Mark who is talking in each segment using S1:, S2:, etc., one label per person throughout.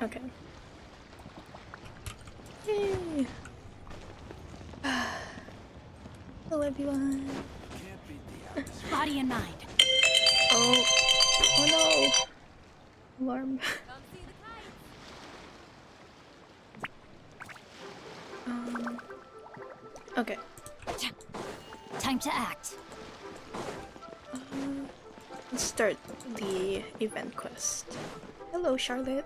S1: Okay. Yay! Hello, everyone.
S2: Body and mind.
S1: Oh, oh no! Alarm. Okay.
S2: Time to act.
S1: Let's start the event quest. Hello, Charlotte.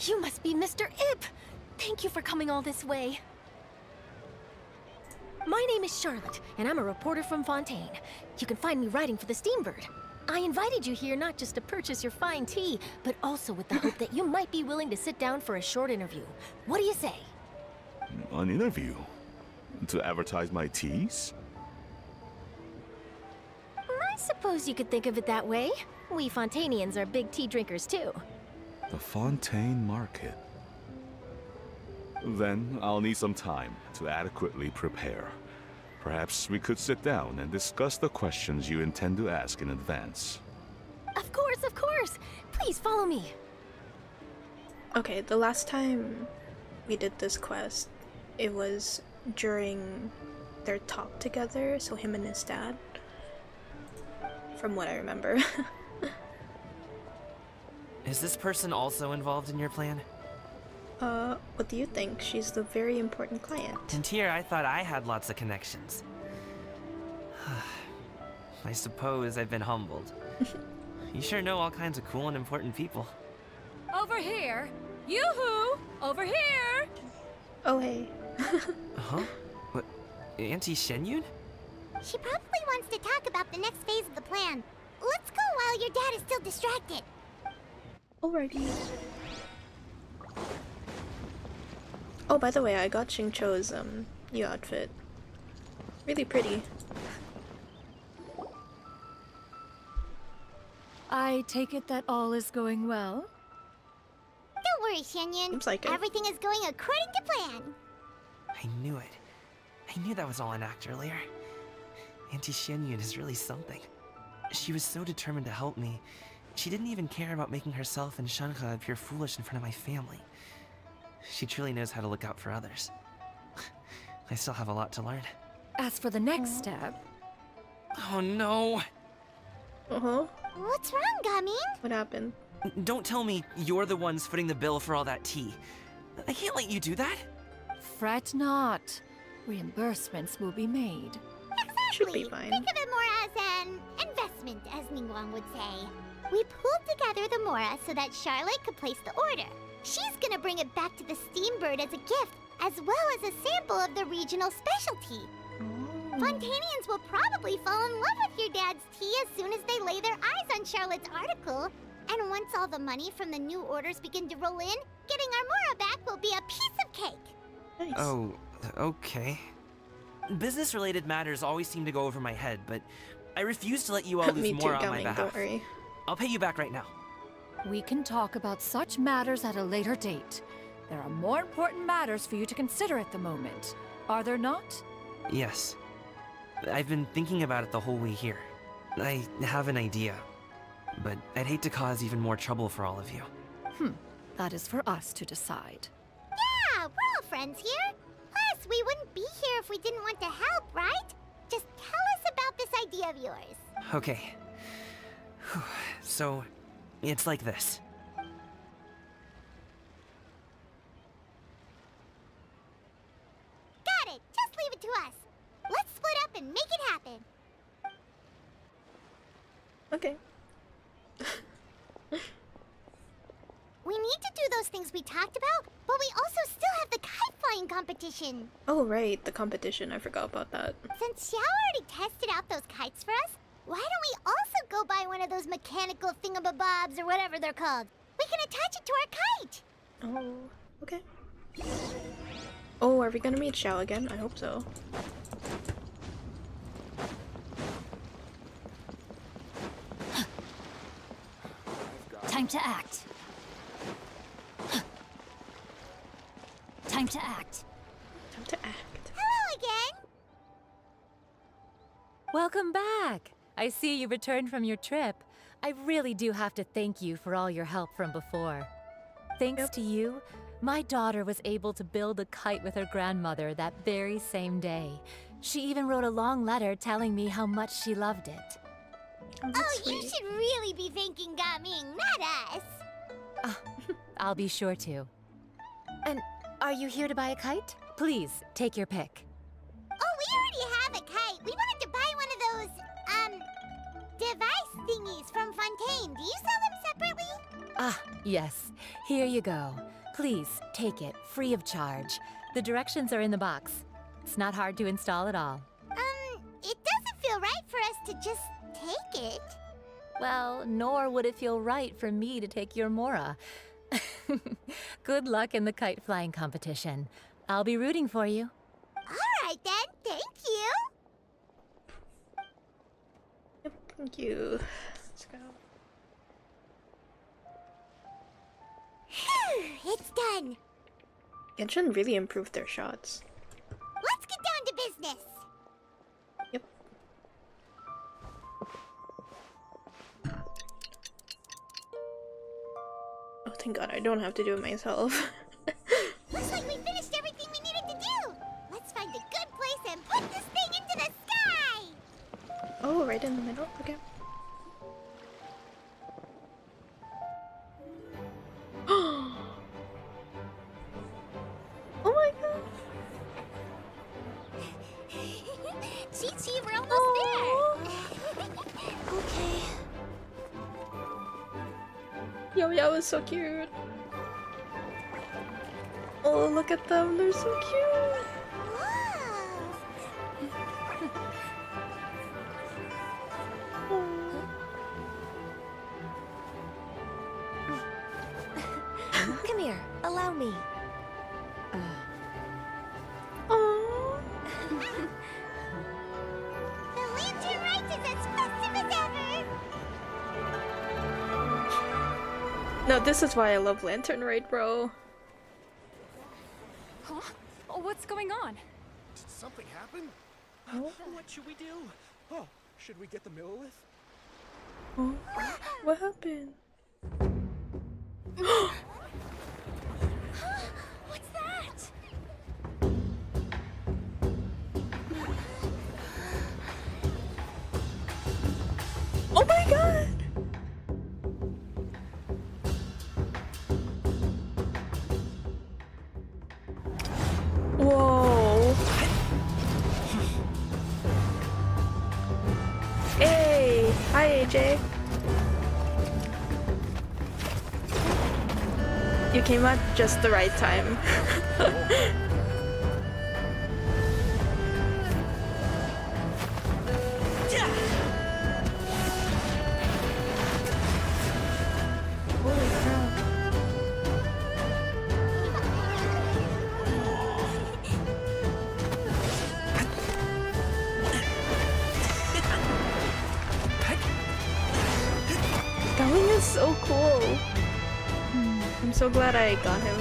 S2: You must be Mr. Ip! Thank you for coming all this way. My name is Charlotte, and I'm a reporter from Fontaine. You can find me writing for the Steambird. I invited you here not just to purchase your fine tea, but also with the hope that you might be willing to sit down for a short interview. What do you say?
S3: An interview? To advertise my teas?
S2: I suppose you could think of it that way. We Fontainians are big tea drinkers too.
S3: The Fontaine Market. Then I'll need some time to adequately prepare. Perhaps we could sit down and discuss the questions you intend to ask in advance.
S2: Of course, of course! Please follow me.
S1: Okay, the last time we did this quest, it was during their talk together, so him and his dad. From what I remember.
S4: Is this person also involved in your plan?
S1: What do you think? She's the very important client.
S4: And here I thought I had lots of connections. I suppose I've been humbled. You sure know all kinds of cool and important people.
S2: Over here! Yoo-hoo! Over here!
S1: Oh, hey.
S4: Huh? What? Auntie Shenyun?
S5: She probably wants to talk about the next phase of the plan. Let's go while your dad is still distracted.
S1: Alrighty. Oh, by the way, I got Xingqiu's new outfit. Really pretty.
S6: I take it that all is going well?
S5: Don't worry, Shenyun.
S1: Seems like it.
S5: Everything is going according to plan.
S4: I knew it. I knew that was all an act earlier. Auntie Shenyun is really something. She was so determined to help me. She didn't even care about making herself and Shanhe appear foolish in front of my family. She truly knows how to look out for others. I still have a lot to learn.
S6: As for the next step,
S4: Oh no!
S1: Uh-huh.
S5: What's wrong, Gamin?
S1: What happened?
S4: Don't tell me you're the ones footing the bill for all that tea. I can't let you do that.
S6: fret not. Reimbursements will be made.
S1: Should be
S5: Exactly.
S1: fine.
S5: Think of it more as an investment, as Ningguang would say. We pulled together the Mora so that Charlotte could place the order. She's gonna bring it back to the Steambird as a gift, as well as a sample of the regional specialty. Fontainians will probably fall in love with your dad's tea as soon as they lay their eyes on Charlotte's article. And once all the money from the new orders begin to roll in, getting our Mora back will be a piece of cake.
S1: Nice.
S4: Oh, okay. Business-related matters always seem to go over my head, but I refuse to let you all lose
S1: Me
S4: more
S1: too,
S4: on my
S1: Gamin,
S4: behalf.
S1: don't worry.
S4: I'll pay you back right now.
S6: We can talk about such matters at a later date. There are more important matters for you to consider at the moment. Are there not?
S4: Yes. I've been thinking about it the whole way here. I have an idea, but I'd hate to cause even more trouble for all of you.
S6: That is for us to decide.
S5: Yeah, we're all friends here. Plus, we wouldn't be here if we didn't want to help, right? Just tell us about this idea of yours.
S4: Okay. Whew. So, it's like this.
S5: Got it. Just leave it to us. Let's split up and make it happen.
S1: Okay.
S5: We need to do those things we talked about, but we also still have the kite flying competition.
S1: Oh, right, the competition. I forgot about that.
S5: Since Xiao already tested out those kites for us, why don't we also go buy one of those mechanical thingamabobs or whatever they're called? We can attach it to our kite.
S1: Oh, okay. Oh, are we gonna meet Xiao again? I hope so.
S2: Time to act. Time to act.
S1: Time to act.
S5: Hello again.
S7: Welcome back! I see you returned from your trip. I really do have to thank you for all your help from before. Thanks to you, my daughter was able to build a kite with her grandmother that very same day. She even wrote a long letter telling me how much she loved it.
S1: Oh,
S5: Oh,
S1: that's
S5: you
S1: sweet.
S5: should really be thanking Gaming, not us.
S7: I'll be sure to. And are you here to buy a kite? Please, take your pick.
S5: Oh, we already have a kite. We wanted to buy one of those, device thingies from Fontaine. Do you sell them separately?
S7: Ah, yes. Here you go. Please, take it, free of charge. The directions are in the box. It's not hard to install at all.
S5: It doesn't feel right for us to just take it.
S7: Well, nor would it feel right for me to take your Mora. Good luck in the kite flying competition. I'll be rooting for you.
S5: All right then, thank you.
S1: Yep, thank you. Let's go.
S5: It's done.
S1: Genshin really improved their shots.
S5: Let's get down to business.
S1: Yep. Oh, thank God, I don't have to do it myself.
S5: Looks like we finished everything we needed to do. Let's find a good place and put this thing into the sky.
S1: Oh, right in the middle? Okay. Oh my God!
S5: Chi-Chi, we're almost there. Okay.
S1: Yo, yeah, was so cute. Oh, look at them, they're so cute.
S2: Come here, allow me.
S1: Aww.
S5: The lantern rite is as festive as ever.
S1: No, this is why I love Lantern Raid, bro.
S6: Huh? Oh, what's going on?
S8: Did something happen?
S1: Oh,
S8: What should we do? Oh, should we get the Millilith?
S1: oh. What happened?
S5: What's that?
S1: Oh my God! Whoa! Hey! Hi, AJ. You came at just the right time. Holy crap. Going is so cool. I'm so glad I got him.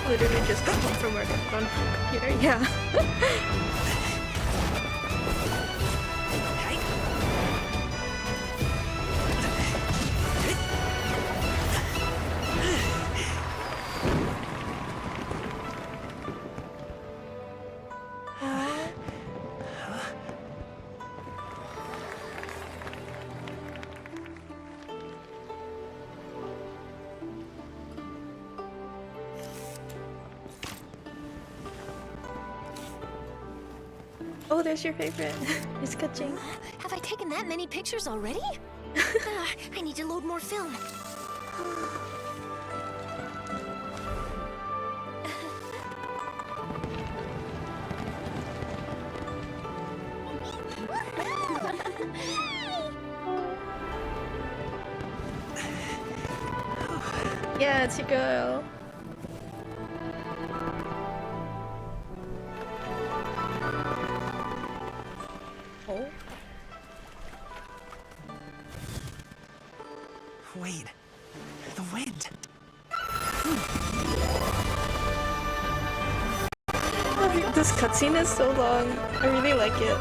S1: Literally just got home from work on computer. Yeah. Oh, there's your favorite. He's catching.
S2: Have I taken that many pictures already? I need to load more film.
S1: Yeah, it's your girl. Oh.
S4: Wait, the wind.
S1: This cutscene is so long. I really like it.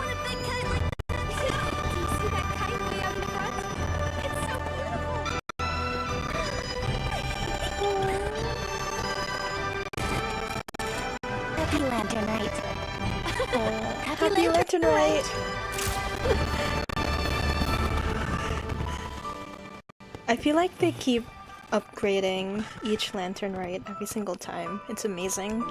S5: Happy Lantern Night.
S1: Happy Lantern Night. I feel like they keep upgrading each lantern right every single time. It's amazing.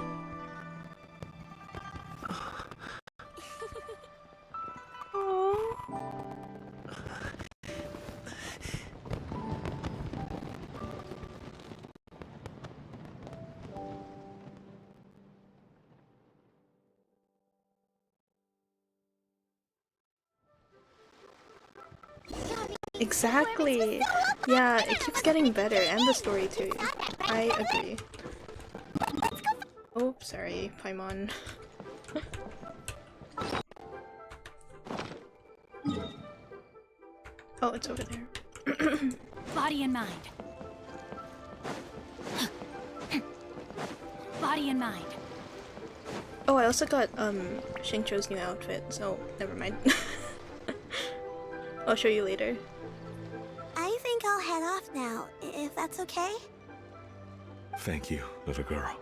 S1: Exactly. Yeah, it keeps getting better, and the story too. I agree. Oh, sorry, Paimon. Oh, it's over there.
S6: Body and mind. Body and mind.
S1: Oh, I also got Xingqiu's new outfit, so never mind. I'll show you later.
S5: I think I'll head off now, if that's okay.
S3: Thank you, little girl.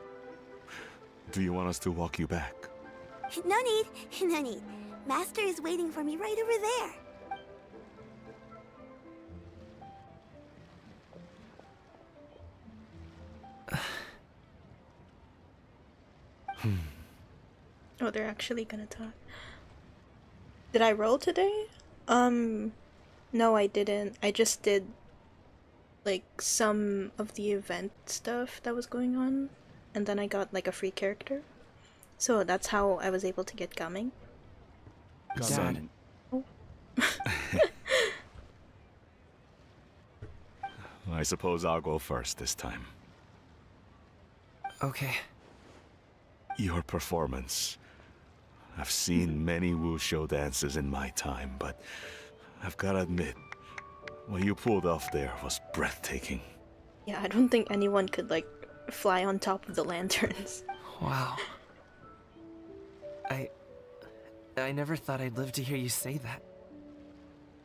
S3: Do you want us to walk you back?
S5: No need, no need. Master is waiting for me right over there.
S1: Oh, they're actually gonna talk. Did I roll today? No, I didn't. I just did like some of the event stuff that was going on, and then I got like a free character. So that's how I was able to get Gaming.
S3: Son.
S1: Oh.
S3: I suppose I'll go first this time.
S4: Okay.
S3: Your performance. I've seen many wushou dances in my time, but I've gotta admit, what you pulled off there was breathtaking.
S1: Yeah, I don't think anyone could like fly on top of the lanterns.
S4: Wow. I never thought I'd live to hear you say that.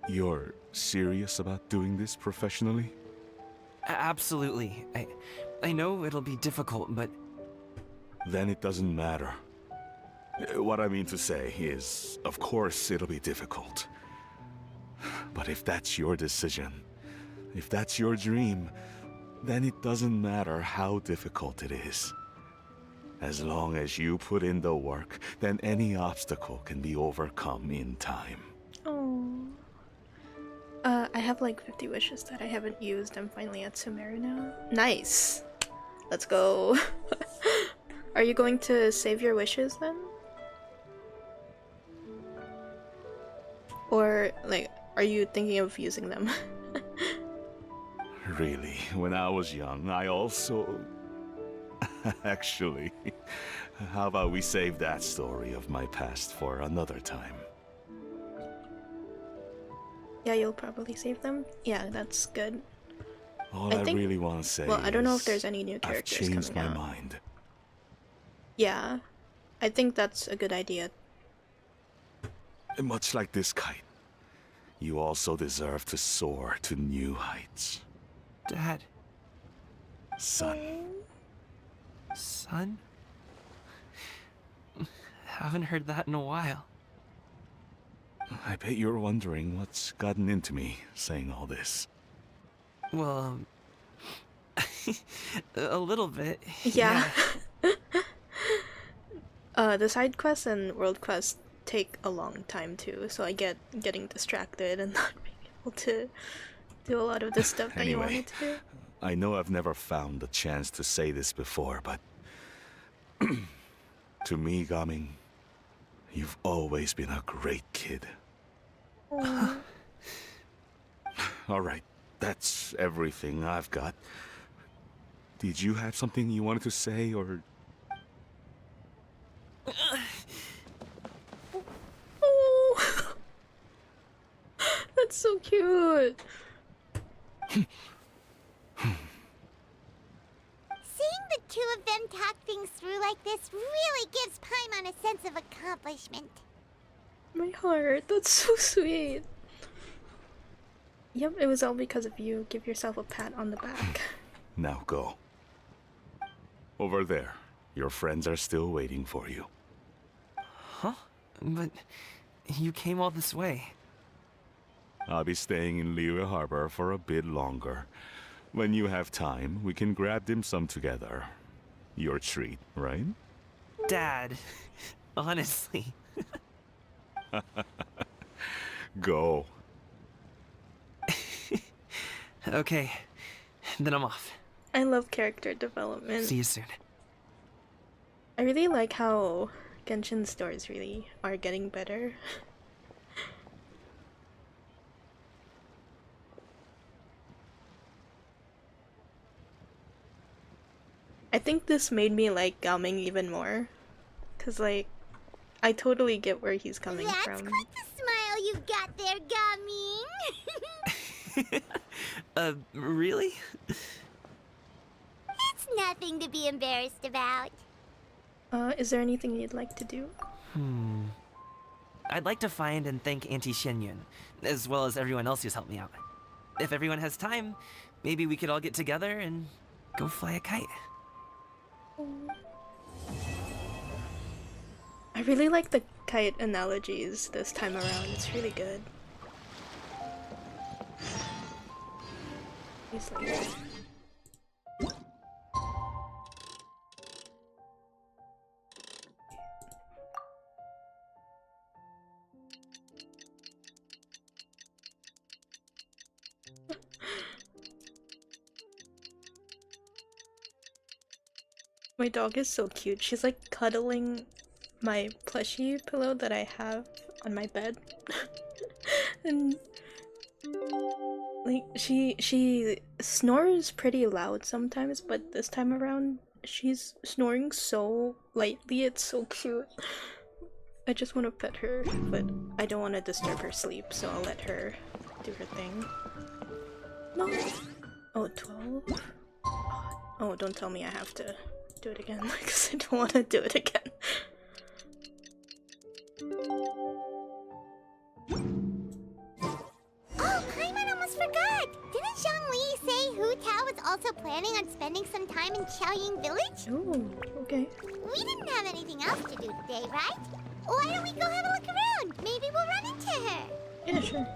S3: You're serious about doing this professionally?
S4: Absolutely. I know it'll be difficult, but...
S3: Then it doesn't matter. What I mean to say is, of course it'll be difficult. But if that's your decision, if that's your dream, then it doesn't matter how difficult it is. As long as you put in the work, then any obstacle can be overcome in time.
S1: Oh. I have like 50 wishes that I haven't used. I'm finally at Sumeru now. Nice! Let's go. Are you going to save your wishes then? Or, like, are you thinking of using them?
S3: Really, when I was young, I also... Actually, how about we save that story of my past for another time?
S1: Yeah, you'll probably save them. Yeah, that's good.
S3: All I really want to say
S1: well, I don't know if
S3: is
S1: there's any new characters
S3: I've changed
S1: coming
S3: my
S1: out.
S3: mind.
S1: Yeah, I think that's a good idea.
S3: Much like this kite, you also deserve to soar to new heights.
S4: Dad.
S3: Son.
S4: Son? Haven't heard that in a while.
S3: I bet you're wondering what's gotten into me saying all this.
S4: Well, a little bit.
S1: Yeah. The side quests and world quests take a long time too, so I get getting distracted and not being able to do a lot of the stuff that you wanted to do.
S3: I know I've never found the chance to say this before, but to me, Gaming, you've always been a great kid. Alright, that's everything I've got. Did you have something you wanted to say, or...
S1: Oh, that's so cute.
S5: Seeing the two of them talk things through like this really gives Paimon a sense of accomplishment.
S1: My heart, that's so sweet. Yep, it was all because of you. Give yourself a pat on the back.
S3: Now go. Over there. Your friends are still waiting for you.
S4: Huh? But you came all this way.
S3: I'll be staying in Liyue Harbor for a bit longer. When you have time, we can grab dim sum together. Your treat, right?
S4: Dad, honestly.
S3: Go.
S4: Okay, then I'm off.
S1: I love character development.
S4: See you soon.
S1: I really like how Genshin stories really are getting better. I think this made me like Gaming even more. Cause like, I totally get where he's coming
S5: That's
S1: from.
S5: quite the smile you've got there, Gummy.
S4: Really?
S5: It's nothing to be embarrassed about.
S1: Is there anything you'd like to do?
S4: I'd like to find and thank Auntie Shenyun, as well as everyone else who's helped me out. If everyone has time, maybe we could all get together and go fly a kite.
S1: I really like the kite analogies this time around. It's really good. He's like... My dog is so cute. She's like cuddling my plushie pillow that I have on my bed. And like she snores pretty loud sometimes, but this time around she's snoring so lightly. It's so cute. I just want to pet her, but I don't want to disturb her sleep, so I'll let her do her thing. No. Oh, 12? Oh, don't tell me I have to do it again, because I don't want to do it again.
S5: Oh, Paimon almost forgot! Didn't Zhongli say Hu Tao was also planning on spending some time in Xiaoying Village?
S1: Oh, okay.
S5: We didn't have anything else to do today, right? Why don't we go have a look around? Maybe we'll run into her.
S1: Yeah, sure.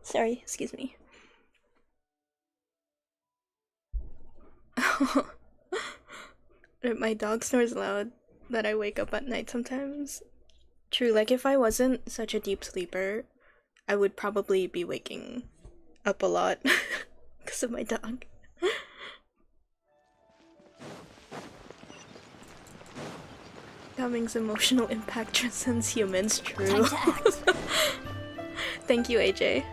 S1: Sorry, excuse me. My dog snores loud that I wake up at night sometimes. True, like if I wasn't such a deep sleeper, I would probably be waking up a lot because of my dog. Gaming's emotional impact transcends humans, true.
S6: Time to act.
S1: Thank you, AJ.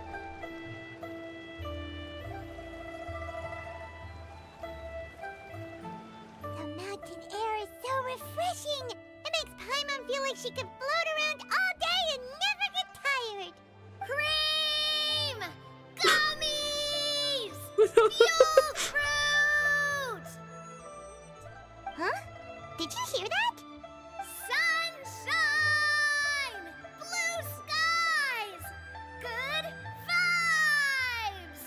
S5: The mountain air is so refreshing. It makes Paimon feel like she could float around all day and never get tired. Cream! Gummies! Fuel fruit! Huh? Did you hear that? Sunshine! Blue skies! Good vibes!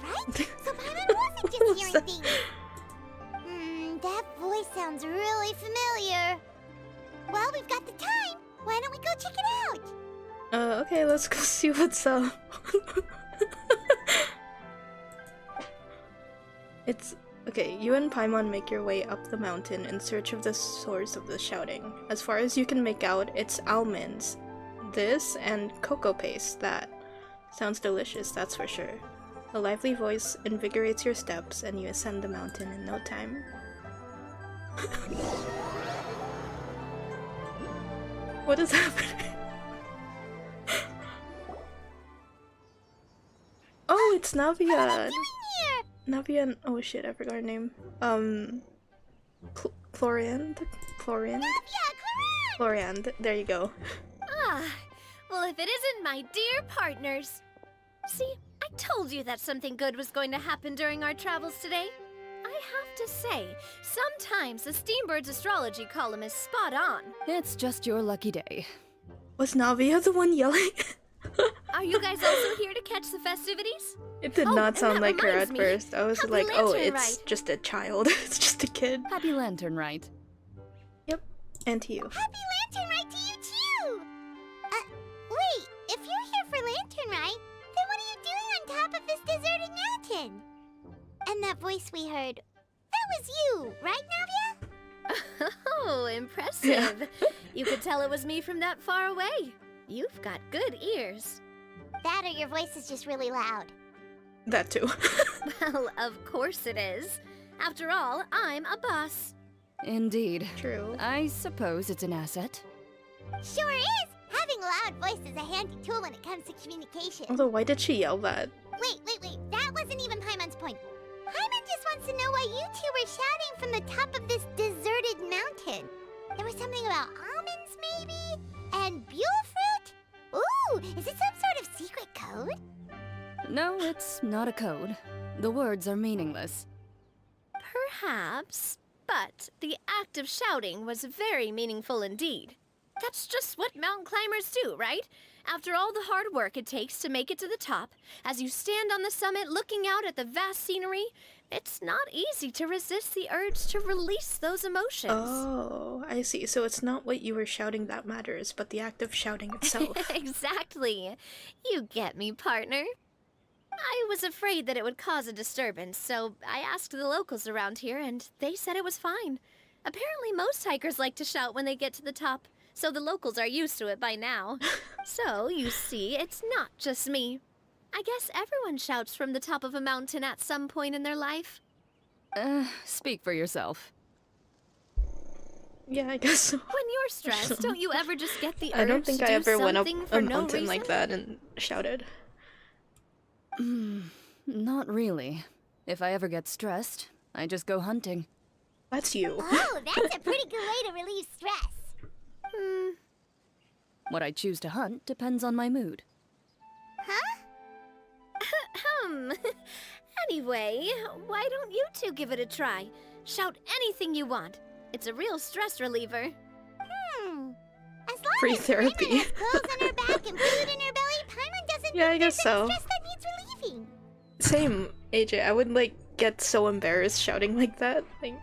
S5: Right? So Paimon wasn't just hearing things. That voice sounds really familiar. Well, we've got the time. Why don't we go check it out?
S1: Okay, let's go see what's up. It's okay, you and Paimon make your way up the mountain in search of the source of the shouting. As far as you can make out, it's almonds. This and cocoa paste. That sounds delicious, that's for sure. A lively voice invigorates your steps and you ascend the mountain in no time. What is happening? Oh, it's Navia!
S5: Here!
S1: Navia and- oh shit, I forgot her name. Florian? Florian? Florian, there you go.
S9: Ah, well, if it isn't my dear partners. See, I told you that something good was going to happen during our travels today. I have to say, sometimes the Steambird's astrology column is spot on.
S6: It's just your lucky day.
S1: Was Navia the one yelling?
S9: Are you guys also here to catch the festivities?
S1: It did
S9: Oh,
S1: not
S9: and
S1: sound
S9: that
S1: like her
S9: reminds
S1: at
S9: me.
S1: first. I was
S9: Happy
S1: like, oh,
S9: Lantern
S1: it's
S9: Ride.
S1: just a child. It's just a kid.
S6: Happy Lantern, right?
S1: Yep. And to you.
S5: Happy Lantern Ride to you too! Wait, if you're here for Lantern Ride, then what are you doing on top of this deserted mountain? And that voice we heard, that was you, right, Navia?
S9: Oh, impressive. You could tell it was me from that far away. You've got good ears.
S5: That or your voice is just really loud.
S1: That too.
S9: Well, of course it is. After all, I'm a boss.
S6: Indeed.
S1: True.
S6: I suppose it's an asset.
S5: Sure is! Having a loud voice is a handy tool when it comes to communication.
S1: Although, why did she yell that?
S5: Wait. That wasn't even Paimon's point. Paimon just wants to know why you two were shouting from the top of this deserted mountain. There was something about almonds, maybe? And buell fruit? Ooh, is it some sort of secret code?
S6: No, it's not a code. The words are meaningless.
S9: Perhaps, but the act of shouting was very meaningful indeed. That's just what mountain climbers do, right? After all the hard work it takes to make it to the top, as you stand on the summit looking out at the vast scenery, it's not easy to resist the urge to release those emotions.
S1: Oh, I see. So it's not what you were shouting that matters, but the act of shouting itself.
S9: Exactly. You get me, partner. I was afraid that it would cause a disturbance, so I asked the locals around here, and they said it was fine. Apparently most hikers like to shout when they get to the top, so the locals are used to it by now. So, you see, it's not just me. I guess everyone shouts from the top of a mountain at some point in their life.
S6: Speak for yourself.
S1: Yeah, I guess so.
S9: When you're stressed, don't you ever just get the urge
S1: I don't think
S9: to
S1: I
S9: do
S1: ever went up
S9: something
S1: a
S9: for no
S1: mountain like
S9: reason?
S1: that and shouted.
S6: Not really. If I ever get stressed, I just go hunting.
S1: That's you.
S5: Oh, that's a pretty good way to relieve stress.
S6: What I choose to hunt depends on my mood.
S5: Huh?
S9: Anyway, why don't you two give it a try? Shout anything you want. It's a real stress reliever.
S5: As long
S1: Free
S5: as
S1: therapy.
S5: Paimon has clothes on her back and food in her belly, Paimon doesn't
S1: Yeah, I
S5: think
S1: guess
S5: there's
S1: so.
S5: any stress that needs relieving.
S1: Same, AJ. I would like get so embarrassed shouting like that. Like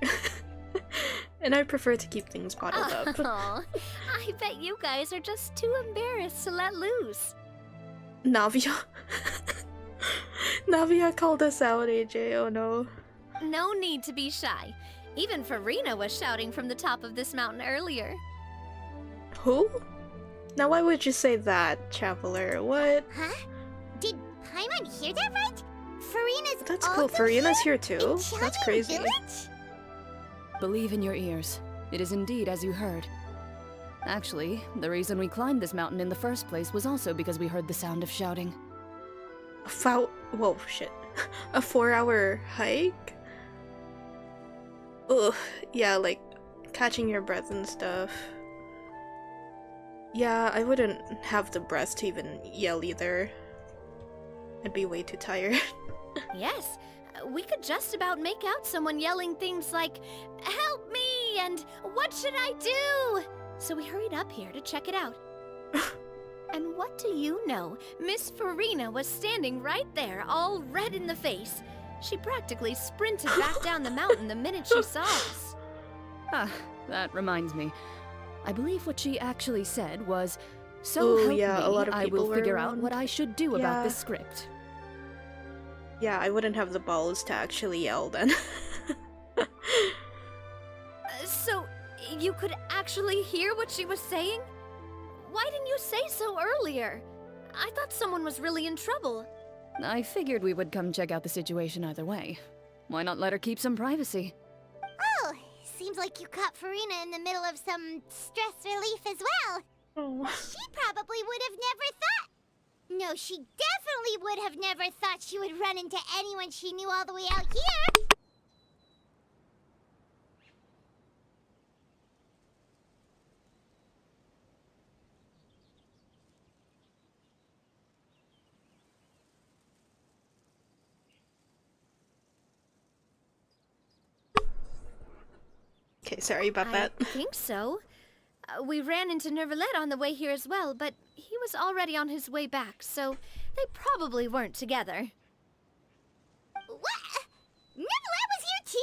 S1: and I prefer to keep things bottled up.
S9: Aw, I bet you guys are just too embarrassed to let loose.
S1: Navia. Navia called us out, AJ. Oh no.
S9: No need to be shy. Even Farina was shouting from the top of this mountain earlier.
S1: Who? Now why would you say that, Traveler? What?
S5: Huh? Did Paimon hear that right? Farina's
S1: That's cool.
S5: also
S1: Farina's here
S5: in
S1: too.
S5: Xiaoyan
S1: That's crazy.
S5: Village?
S6: Believe in your ears. It is indeed as you heard. Actually, the reason we climbed this mountain in the first place was also because we heard the sound of shouting.
S1: Whoa, shit. A 4-hour hike? Ugh, yeah, like catching your breath and stuff. Yeah, I wouldn't have the breath to even yell either. I'd be way too tired.
S9: Yes, we could just about make out someone yelling things like, "Help me!" and "What should I do?" So we hurried up here to check it out. And what do you know? Miss Farina was standing right there, all red in the face. She practically sprinted back down the mountain the minute she saw us.
S6: Ah, that reminds me. I believe what she actually said was, "So
S1: Ooh,
S6: help
S1: yeah, a
S6: me,
S1: lot of
S6: I will
S1: people were
S6: figure out
S1: around."
S6: what I should do
S1: Yeah.
S6: about this script."
S1: Yeah, I wouldn't have the balls to actually yell then.
S9: So, you could actually hear what she was saying? Why didn't you say so earlier? I thought someone was really in trouble.
S6: I figured we would come check out the situation either way. Why not let her keep some privacy?
S5: Oh, seems like you caught Farina in the middle of some stress relief as well.
S1: Oh.
S5: She probably would have never thought. No, she definitely would have never thought she would run into anyone she knew all the way out here.
S1: Okay, sorry about
S9: I
S1: that.
S9: think so. We ran into Nervalet on the way here as well, but he was already on his way back, so they probably weren't together.
S5: What? Neverland was here too?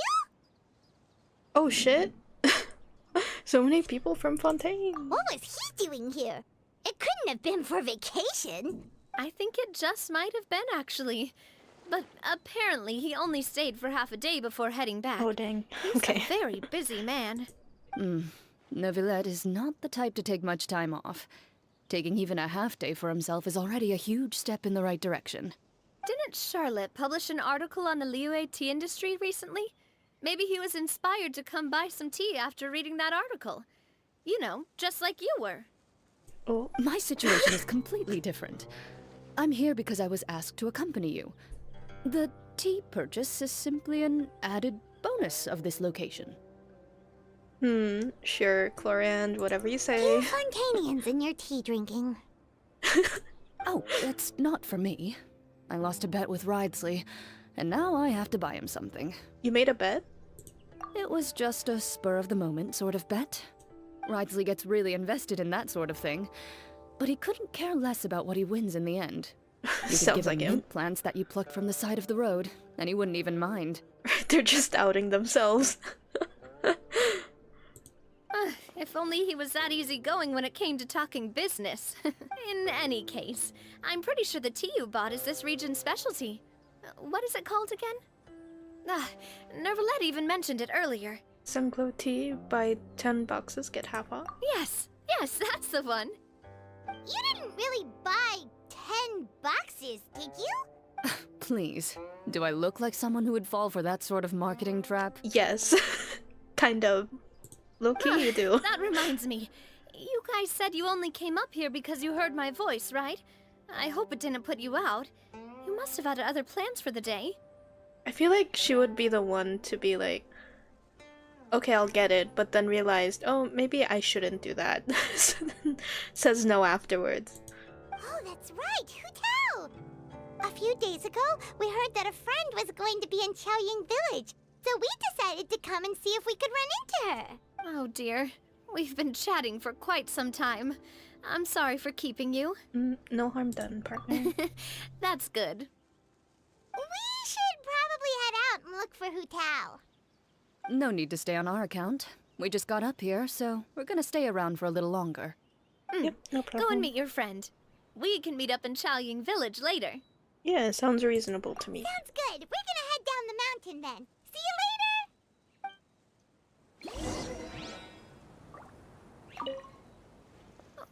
S1: Oh shit! So many people from Fontaine!
S5: What was he doing here? It couldn't have been for vacation.
S9: I think it just might have been, actually. But apparently he only stayed for half a day before heading back.
S1: Oh dang.
S9: He's
S1: Okay.
S9: a very busy man.
S6: Neuvillette is not the type to take much time off. Taking even a half day for himself is already a huge step in the right direction.
S9: Didn't Charlotte publish an article on the Liyue tea industry recently? Maybe he was inspired to come buy some tea after reading that article. You know, just like you were.
S1: Oh.
S6: My situation is completely different. I'm here because I was asked to accompany you. The tea purchase is simply an added bonus of this location.
S1: Sure, Chlorand, whatever you say.
S5: You Fontainians and your tea drinking.
S6: Oh, it's not for me. I lost a bet with Ridesley, and now I have to buy him something.
S1: You made a bet?
S6: It was just a spur-of-the-moment sort of bet. Ridesley gets really invested in that sort of thing, but he couldn't care less about what he wins in the end. You could
S1: Sounds
S6: give
S1: like
S6: him
S1: him.
S6: mint plants that you plucked from the side of the road, and he wouldn't even mind.
S1: They're just outing themselves.
S9: If only he was that easygoing when it came to talking business. In any case, I'm pretty sure the tea you bought is this region's specialty. What is it called again? Nervalet even mentioned it earlier.
S1: Sunglow tea, buy 10 boxes, get half off.
S9: Yes, that's the one.
S5: You didn't really buy 10 boxes, did you?
S6: Please, do I look like someone who would fall for that sort of marketing trap?
S1: Yes. Kind of. Low-key you do.
S9: That reminds me. You guys said you only came up here because you heard my voice, right? I hope it didn't put you out. You must have had other plans for the day.
S1: I feel like she would be the one to be like, okay, I'll get it, but then realized, oh, maybe I shouldn't do that. So then says no afterwards.
S5: Oh, that's right, Hu Tao! A few days ago, we heard that a friend was going to be in Chaoying Village, so we decided to come and see if we could run into her.
S9: Oh dear. We've been chatting for quite some time. I'm sorry for keeping you.
S1: No harm done, partner.
S5: We
S9: That's good.
S5: should probably head out and look for Hu Tao.
S6: No need to stay on our account. We just got up here, so we're gonna stay around for a little longer.
S1: Yep, no problem.
S9: Go and meet your friend. We can meet up in Chaoying Village later.
S1: Yeah, sounds reasonable to me.
S5: Sounds good. We're gonna head down the mountain then. See you later!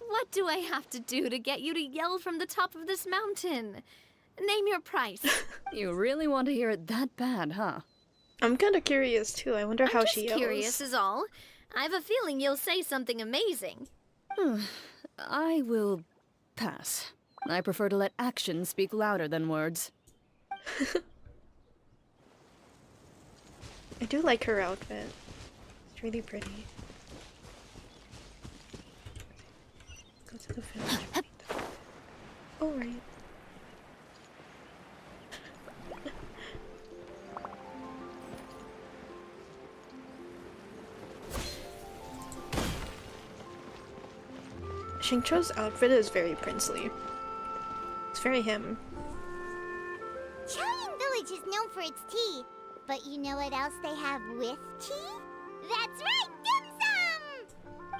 S9: What do I have to do to get you to yell from the top of this mountain? Name your price.
S6: You really want to hear it that bad, huh?
S1: I'm kind of curious too. I wonder how
S9: I'm
S1: she
S9: just
S1: yells.
S9: curious is all. I have a feeling you'll say something amazing.
S6: I will pass. I prefer to let actions speak louder than words.
S1: I do like her outfit. It's really pretty. Go to the village. Oh, right. Xingqiu's outfit is very princely. It's very him.
S5: Chaoying Village is known for its tea, but you know what else they have with tea? That's right, dim sum!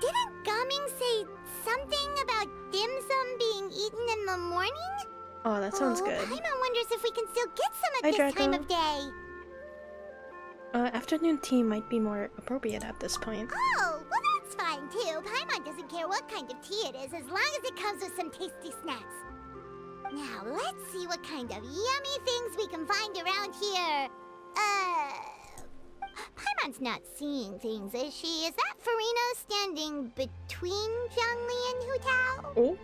S5: Didn't Gaming say something about dim sum being eaten in the morning?
S1: Oh, that sounds good.
S5: Paimon wonders if we can still get some at
S1: Hi,
S5: this time
S1: Draco.
S5: of day.
S1: Afternoon tea might be more appropriate at this point.
S5: Oh, well that's fine too. Paimon doesn't care what kind of tea it is as long as it comes with some tasty snacks. Now, let's see what kind of yummy things we can find around here. Paimon's not seeing things, is she? Is that Farina standing between Zhongli and Hu Tao?
S1: Oh.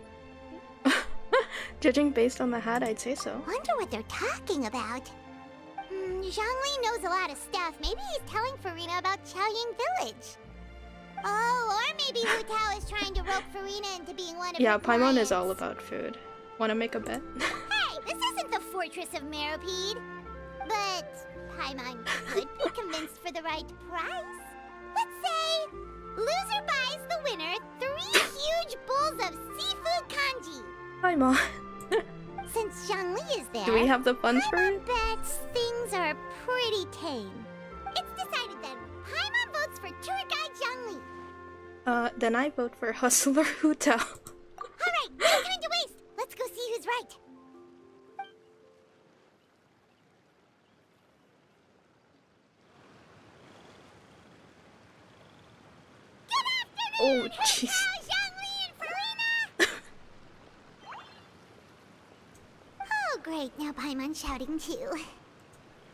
S1: Judging based on the hat, I'd say so.
S5: Wonder what they're talking about. Zhongli knows a lot of stuff. Maybe he's telling Farina about Chaoying Village. Oh, or maybe Hu Tao is trying to rope Farina into being one of
S1: Yeah,
S5: her
S1: Paimon is
S5: clients.
S1: all about food. Wanna make a bet?
S5: Hey, this isn't the Fortress of Meropide. But Paimon could be convinced for the right price. Let's say loser buys the winner 3 huge bowls of seafood kanji.
S1: Paimon.
S5: Since Zhongli is there,
S1: Do we have the funds for
S5: Paimon
S1: it?
S5: bets things are pretty tame. It's decided then. Paimon votes for tour guide Zhongli.
S1: Then I vote for Hustler Huta.
S5: Alright, no time to waste. Let's go see who's right.
S1: Oh, jeez.
S5: Zhongli and Farina! Oh, great. Now Paimon's shouting too.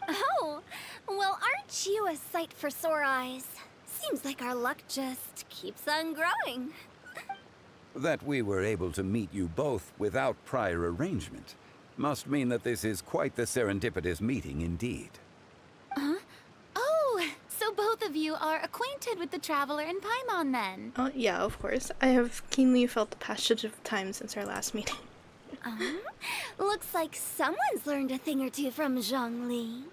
S9: Oh, well, aren't you a sight for sore eyes? Seems like our luck just keeps on growing.
S10: That we were able to meet you both without prior arrangement must mean that this is quite the serendipitous meeting indeed.
S11: Huh? Oh, so both of you are acquainted with the Traveler and Paimon then?
S1: Oh, yeah, of course. I have keenly felt the passage of time since our last meeting.
S9: Looks like someone's learned a thing or two from Zhongli.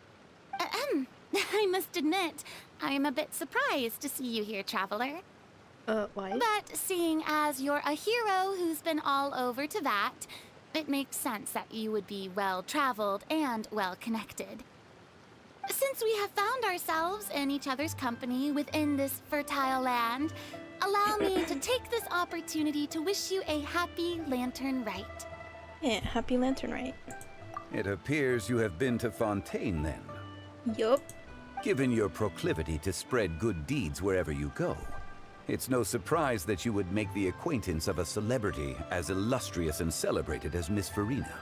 S11: I must admit, I am a bit surprised to see you here, Traveler.
S1: Why?
S11: But seeing as you're a hero who's been all over Teyvat, it makes sense that you would be well-traveled and well-connected. Since we have found ourselves in each other's company within this fertile land, allow me to take this opportunity to wish you a happy Lantern Rite.
S1: Yeah, happy Lantern Rite.
S10: It appears you have been to Fontaine then.
S1: Yup.
S10: Given your proclivity to spread good deeds wherever you go, it's no surprise that you would make the acquaintance of a celebrity as illustrious and celebrated as Miss Farina.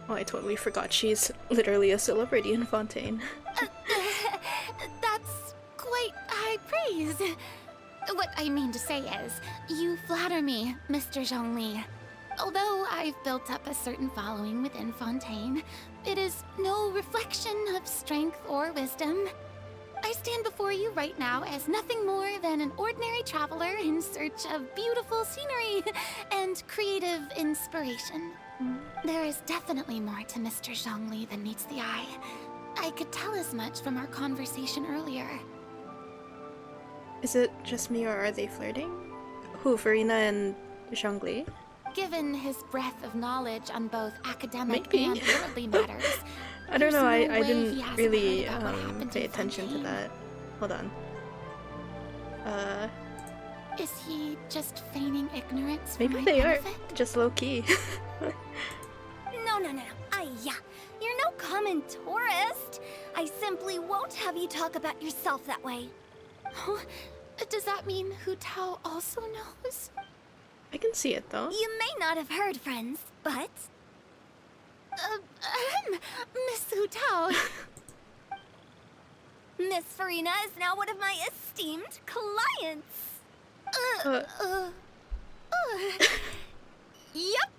S1: Oh, I totally forgot she's literally a celebrity in Fontaine.
S11: That's quite high praise. What I mean to say is, you flatter me, Mr. Zhongli. Although I've built up a certain following within Fontaine, it is no reflection of strength or wisdom. I stand before you right now as nothing more than an ordinary traveler in search of beautiful scenery and creative inspiration. There is definitely more to Mr. Zhongli than meets the eye. I could tell as much from our conversation earlier.
S1: Is it just me or are they flirting? Who, Farina and Zhongli?
S11: Given his breadth of knowledge on both academic
S1: Maybe.
S11: and worldly matters,
S1: I don't know,
S11: there's no
S1: I
S11: way he
S1: didn't
S11: hasn't
S1: really
S11: heard about what happened
S1: pay
S11: in
S1: attention to
S11: Fontaine.
S1: that. Hold on.
S11: Is he just feigning ignorance for
S1: Maybe
S11: my
S1: they are.
S11: benefit?
S1: Just low-key.
S9: No. Aya, you're no common tourist. I simply won't have you talk about yourself that way.
S11: Oh, does that mean Hu Tao also knows?
S1: I can see it, though.
S9: You may not have heard, friends, but...
S11: Miss Hu Tao.
S9: Miss Farina is now one of my esteemed clients. Yep.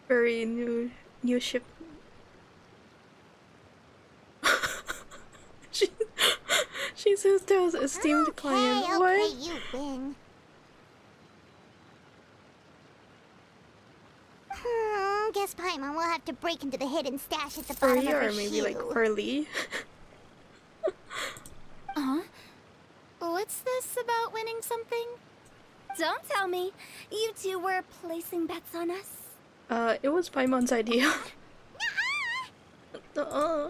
S1: Very new ship. She's Hu Tao's esteemed client.
S5: Okay,
S1: What?
S5: you win. Guess Paimon will have to break into the hidden stash at the bottom of
S1: Furry
S5: her
S1: or maybe
S5: shoe.
S1: like Furly?
S11: What's this about winning something?
S9: Don't tell me. You two were placing bets on us.
S1: It was Paimon's idea.
S5: We just saw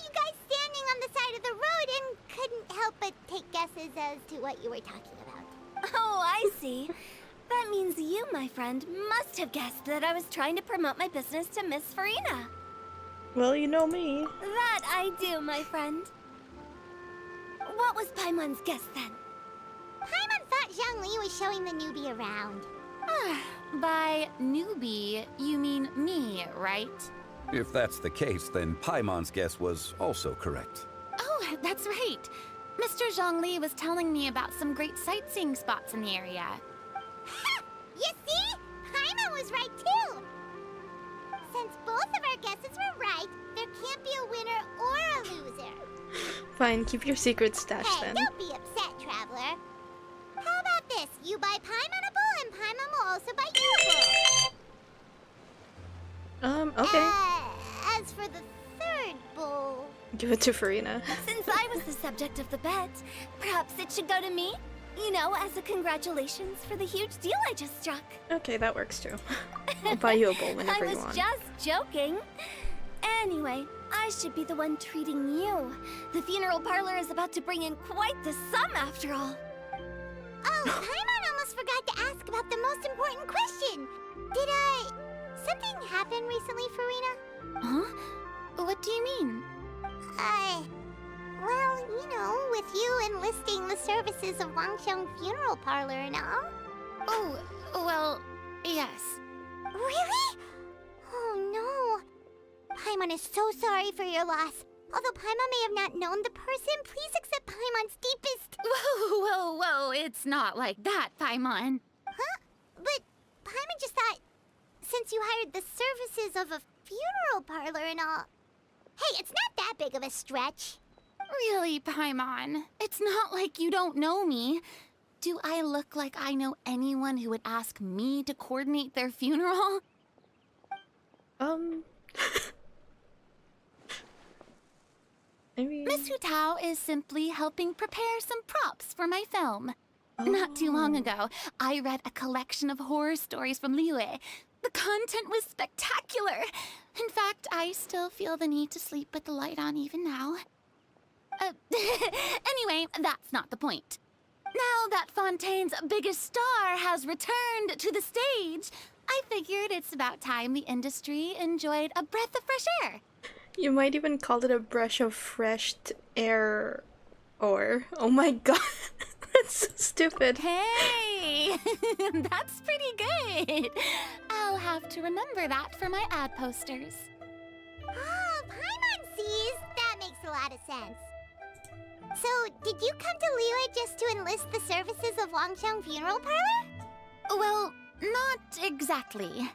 S5: you guys standing on the side of the road and couldn't help but take guesses as to what you were talking about.
S9: Oh, I see. That means you, my friend, must have guessed that I was trying to promote my business to Miss Farina.
S1: Well, you know me.
S9: That I do, my friend. What was Paimon's guess then?
S5: Paimon thought Zhongli was showing the newbie around.
S11: By newbie, you mean me, right?
S10: If that's the case, then Paimon's guess was also correct.
S11: Oh, that's right. Mr. Zhongli was telling me about some great sightseeing spots in the area.
S5: Ha! You see? Paimon was right too! Since both of our guesses were right, there can't be a winner or a loser.
S1: Fine, keep your secret stash
S5: Hey,
S1: then.
S5: don't be upset, Traveler. How about this? You buy Paimon a bowl, and Paimon will also buy you a bowl.
S1: Okay. Give it to Farina.
S9: Since I was the subject of the bet, perhaps it should go to me? You know, as a congratulations for the huge deal I just struck.
S1: Okay, that works too. I'll buy you a bowl whenever
S9: I
S1: you
S9: was
S1: want.
S9: just joking. Anyway, I should be the one treating you. The funeral parlor is about to bring in quite the sum after all.
S5: Oh, Paimon almost forgot to ask about the most important question. Did, something happen recently, Farina?
S11: Huh? What do you mean?
S5: Well, you know, with you enlisting the services of Wangxiang Funeral Parlor and all.
S11: Oh, well, yes.
S5: Really? Oh no. Paimon is so sorry for your loss. Although Paimon may have not known the person, please accept Paimon's deepest...
S11: Whoa, it's not like that, Paimon.
S5: Huh? But Paimon just thought, since you hired the services of a funeral parlor and all... Hey, it's not that big of a stretch.
S11: Really, Paimon? It's not like you don't know me. Do I look like I know anyone who would ask me to coordinate their funeral?
S1: I mean...
S11: Miss Hu Tao is simply helping prepare some props for my film. Not too long ago, I read a collection of horror stories from Liyue. The content was spectacular. In fact, I still feel the need to sleep with the light on even now. Anyway, that's not the point. Now that Fontaine's biggest star has returned to the stage, I figured it's about time the industry enjoyed a breath of fresh air.
S1: You might even call it a brush of fresh air. Or... Oh my god. That's so stupid.
S11: Hey! That's pretty good. I'll have to remember that for my ad posters.
S5: Oh, Paimon sees. That makes a lot of sense. So, did you come to Liyue just to enlist the services of Wangxiang Funeral Parlor?
S11: Well, not exactly.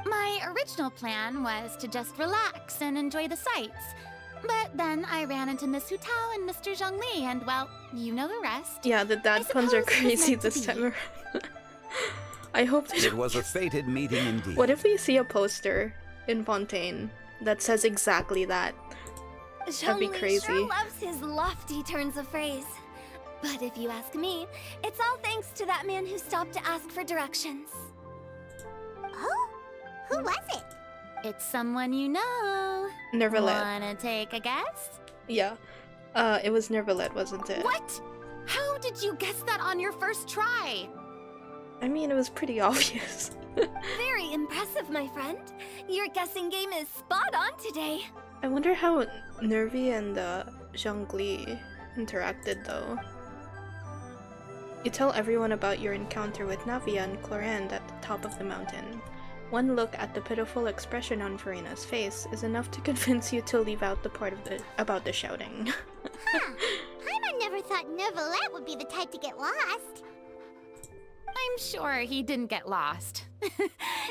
S11: My original plan was to just relax and enjoy the sights. But then I ran into Miss Hu Tao and Mr. Zhongli, and well, you know the rest.
S1: Yeah, the dad puns are
S11: suppose it was
S1: crazy
S11: meant to
S1: this
S11: be.
S1: time around. I hope they
S10: It
S1: don't...
S10: was a fated meeting indeed.
S1: What if we see a poster in Fontaine that says exactly that? That'd be
S9: Zhongli
S1: crazy.
S9: sure loves his lofty turns of phrase. But if you ask me, it's all thanks to that man who stopped to ask for directions.
S5: Oh? Who was it?
S11: It's someone you know.
S1: Nervalet.
S11: Wanna take a guess?
S1: Yeah. It was Nervalet, wasn't it?
S11: What? How did you guess that on your first try?
S1: I mean, it was pretty obvious.
S9: Very impressive, my friend. Your guessing game is spot on today.
S1: I wonder how Nervi and Zhongli interacted, though. You tell everyone about your encounter with Navia and Clorand at the top of the mountain. One look at the pitiful expression on Farina's face is enough to convince you to leave out the part about the shouting.
S5: Huh. Paimon never thought Nervalet would be the type to get lost.
S11: I'm sure he didn't get lost.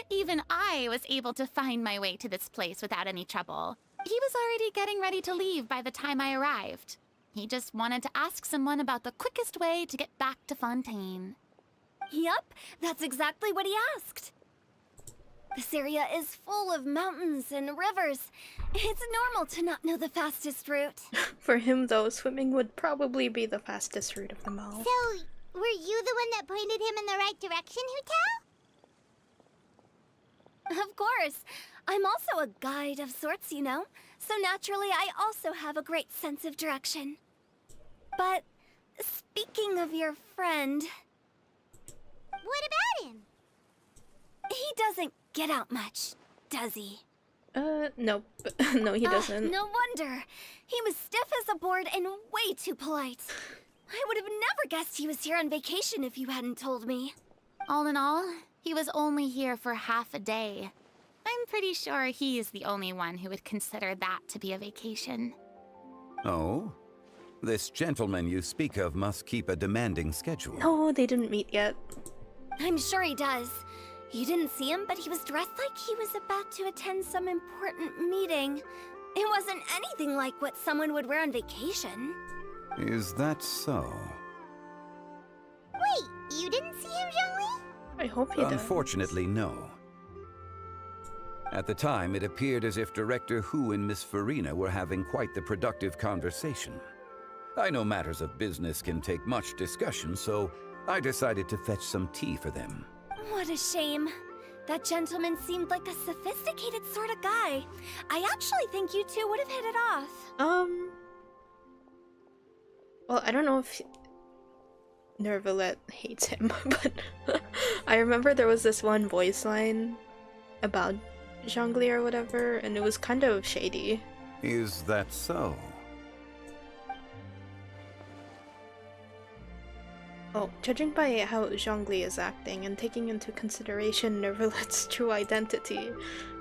S11: Even I was able to find my way to this place without any trouble. He was already getting ready to leave by the time I arrived. He just wanted to ask someone about the quickest way to get back to Fontaine.
S9: Yup, that's exactly what he asked. This area is full of mountains and rivers. It's normal to not know the fastest route.
S1: For him, though, swimming would probably be the fastest route of them all.
S5: So, were you the one that pointed him in the right direction, Hu Tao?
S9: Of course. I'm also a guide of sorts, you know. So naturally, I also have a great sense of direction. But speaking of your friend...
S5: What about him?
S9: He doesn't get out much, does he?
S1: Nope. No, he doesn't.
S9: No wonder. He was stiff as a board and way too polite. I would have never guessed he was here on vacation if you hadn't told me.
S11: All in all, he was only here for half a day. I'm pretty sure he is the only one who would consider that to be a vacation.
S10: Oh? This gentleman you speak of must keep a demanding schedule.
S1: No, they didn't meet yet.
S9: I'm sure he does. You didn't see him, but he was dressed like he was about to attend some important meeting. It wasn't anything like what someone would wear on vacation.
S10: Is that so?
S5: Wait, you didn't see him, Zhongli?
S1: I hope he does.
S10: Unfortunately, no. At the time, it appeared as if Director Hu and Miss Farina were having quite the productive conversation. I know matters of business can take much discussion, so I decided to fetch some tea for them.
S2: What a shame. That gentleman seemed like a sophisticated sort of guy. I actually think you two would have hit it off.
S1: Well, I don't know if Nervalet hates him, but I remember there was this one voice line about Zhongli or whatever, and it was kind of shady.
S10: Is that so?
S1: Oh, judging by how Zhongli is acting and taking into consideration Nervalet's true identity,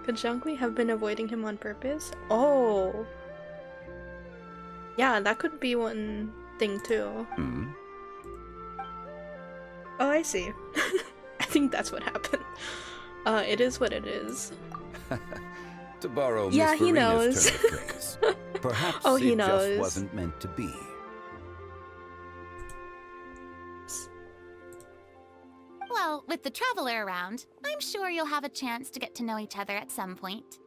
S1: could Zhongli have been avoiding him on purpose? Oh! Yeah, that could be one thing too.
S10: Hmm?
S1: Oh, I see. I think that's what happened. It is what it is.
S10: To borrow
S1: Yeah,
S10: Miss
S1: he
S10: Farina's
S1: knows.
S10: turn of phrase. Perhaps
S1: Oh, he
S10: it just
S1: knows.
S10: wasn't meant to be.
S11: Well, with the Traveler around, I'm sure you'll have a chance to get to know each other at some point.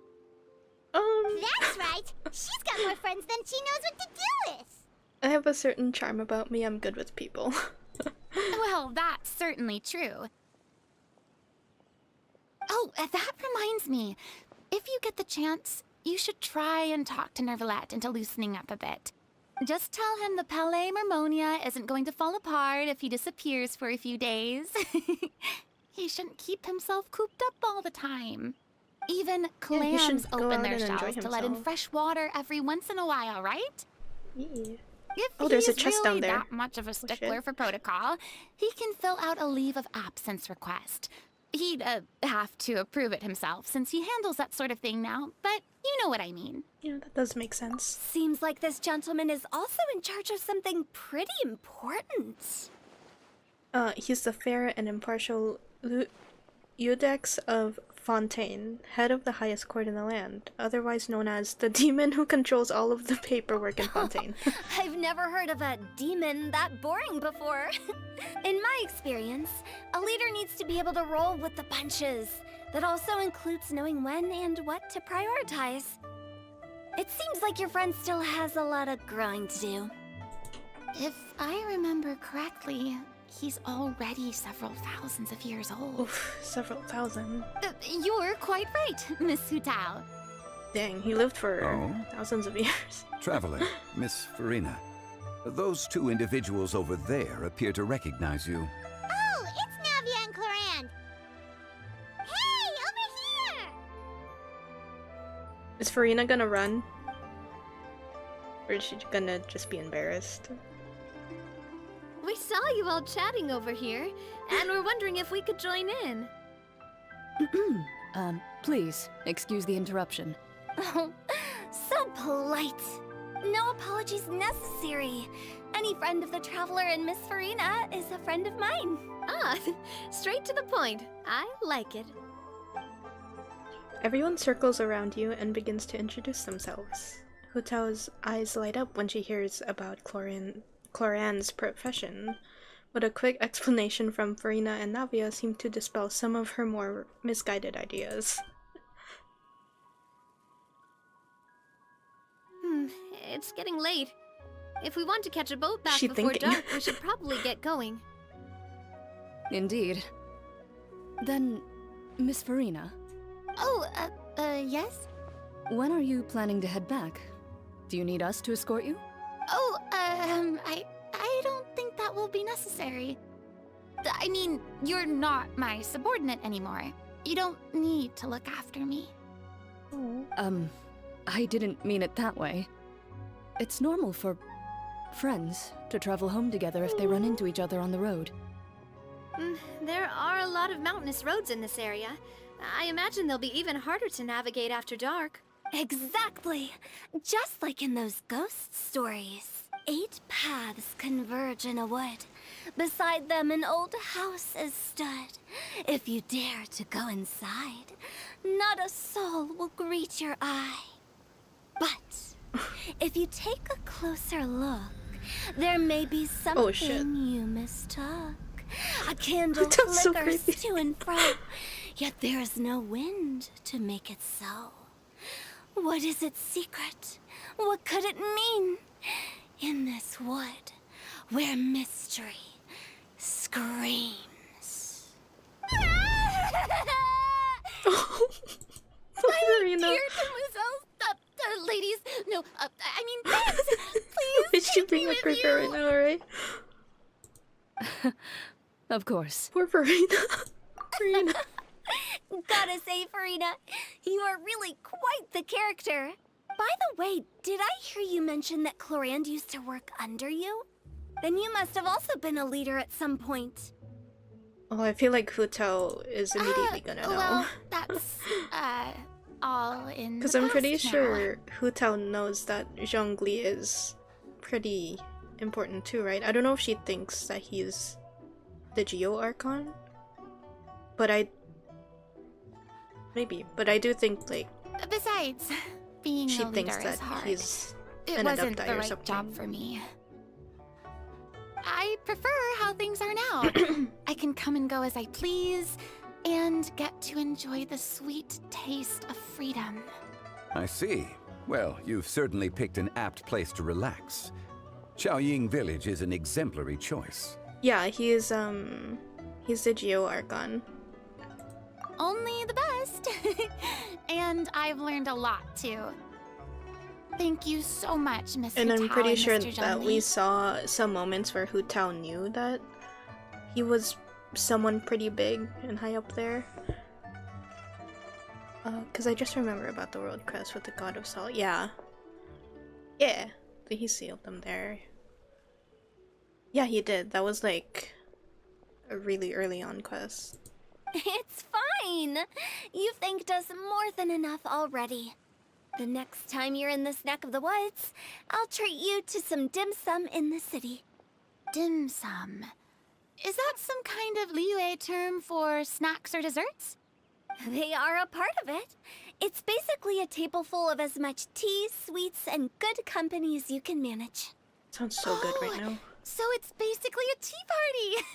S5: That's right. She's got more friends than she knows what to do with.
S1: I have a certain charm about me. I'm good with people.
S11: Well, that's certainly true. Oh, that reminds me. If you get the chance, you should try and talk to Nervalet into loosening up a bit. Just tell him the Palais Mermonia isn't going to fall apart if he disappears for a few days. He shouldn't keep himself cooped up all the time. Even
S1: he
S11: clams
S1: should go
S11: open
S1: out
S11: their
S1: and enjoy
S11: shells to let in
S1: himself.
S11: fresh water every once in a while, right?
S1: Yeah.
S11: If
S1: Oh, there's a
S11: he's
S1: chest
S11: really
S1: down there.
S11: that much of a
S1: shit.
S11: stickler for protocol, he can fill out a leave of absence request. He'd have to approve it himself since he handles that sort of thing now, but you know what I mean.
S1: Yeah, that does make sense.
S2: Seems like this gentleman is also in charge of something pretty important.
S1: He's the fair and impartial Iudex of Fontaine, head of the highest court in the land, otherwise known as the demon who controls all of the paperwork in Fontaine.
S2: I've never heard of a demon that boring before. In my experience, a leader needs to be able to roll with the punches. That also includes knowing when and what to prioritize. It seems like your friend still has a lot of growing to do.
S11: If I remember correctly, he's already several thousands of years old.
S1: Oof, several thousand.
S11: You're quite right, Miss Hutao.
S1: Dang, he lived for
S10: Oh?
S1: thousands of years.
S10: Traveler, Miss Farina. Those two individuals over there appear to recognize you.
S5: Oh, it's Navia and Clorand. Hey, over here!
S1: Is Farina gonna run? Or is she gonna just be embarrassed?
S9: We saw you all chatting over here, and we're wondering if we could join in.
S6: Please, excuse the interruption.
S2: Oh, so polite. No apologies necessary. Any friend of the Traveler and Miss Farina is a friend of mine.
S9: Ah, straight to the point. I like it.
S1: Everyone circles around you and begins to introduce themselves. Hutao's eyes light up when she hears about Cloran's profession, but a quick explanation from Farina and Navia seemed to dispel some of her more misguided ideas.
S9: It's getting late. If we want to catch a boat back
S1: She
S9: before
S1: thinking.
S9: dark, we should probably get going.
S6: Indeed. Then, Miss Farina,
S11: Oh, yes?
S6: when are you planning to head back? Do you need us to escort you?
S11: Oh, I don't think that will be necessary. I mean, you're not my subordinate anymore. You don't need to look after me.
S6: I didn't mean it that way. It's normal for friends to travel home together if they run into each other on the road.
S9: There are a lot of mountainous roads in this area. I imagine they'll be even harder to navigate after dark.
S2: Exactly. Just like in those ghost stories. 8 paths converge in a wood. Beside them an old house is stood. If you dare to go inside, not a soul will greet your eye. But if you take a closer look, there may be something
S1: shit.
S2: you mistook. A candle
S1: That's so
S2: flickers
S1: creepy.
S2: to and fro.
S11: yet there is no wind to make it so. What is its secret? What could it mean? In this wood, where mystery screams.
S1: Farina.
S11: Dear Mademoiselle, ladies, no, I mean, thanks. Please
S1: Is she
S11: take me
S1: being a
S11: with
S1: creeper
S11: you.
S1: right now, right?
S6: Of course.
S1: Poor Farina. Farina.
S9: Gotta say, Farina, you are really quite the character. By the way, did I hear you mention that Clorand used to work under you? Then you must have also been a leader at some point.
S1: Oh, I feel like Futao is immediately gonna know.
S11: Well, that's, all in
S1: Because
S11: the
S1: I'm pretty
S11: past now.
S1: sure Futao knows that Zhongli is pretty important too, right? I don't know if she thinks that he's the Geo Archon. But But I do think, like,
S11: Besides, being
S1: she
S11: a
S1: thinks
S11: leader
S1: that
S11: is hard.
S1: he's
S11: It
S1: an
S11: wasn't
S1: adepti
S11: the
S1: or
S11: right
S1: something.
S11: job for me. I prefer how things are now. I can come and go as I please, and get to enjoy the sweet taste of freedom.
S10: I see. Well, you've certainly picked an apt place to relax. Xiaoying Village is an exemplary choice.
S1: Yeah, he's the Geo Archon.
S11: Only the best. And I've learned a lot, too. Thank you so much, Miss
S1: And I'm
S11: Hutao
S1: pretty
S11: and
S1: sure
S11: Mr.
S1: that we
S11: Zhongli.
S1: saw some moments where Hu Tao knew that he was someone pretty big and high up there. Because I just remember about the world crest with the God of Salt. Yeah. Yeah. He sealed them there. Yeah, he did. That was like a really early on quest.
S9: It's fine. You've thanked us more than enough already. The next time you're in this neck of the woods, I'll treat you to some dim sum in the city.
S11: Dim sum. Is that some kind of Liyue term for snacks or desserts?
S9: They are a part of it. It's basically a table full of as much tea, sweets, and good company as you can manage.
S1: Sounds so good right now.
S11: So it's basically a tea party.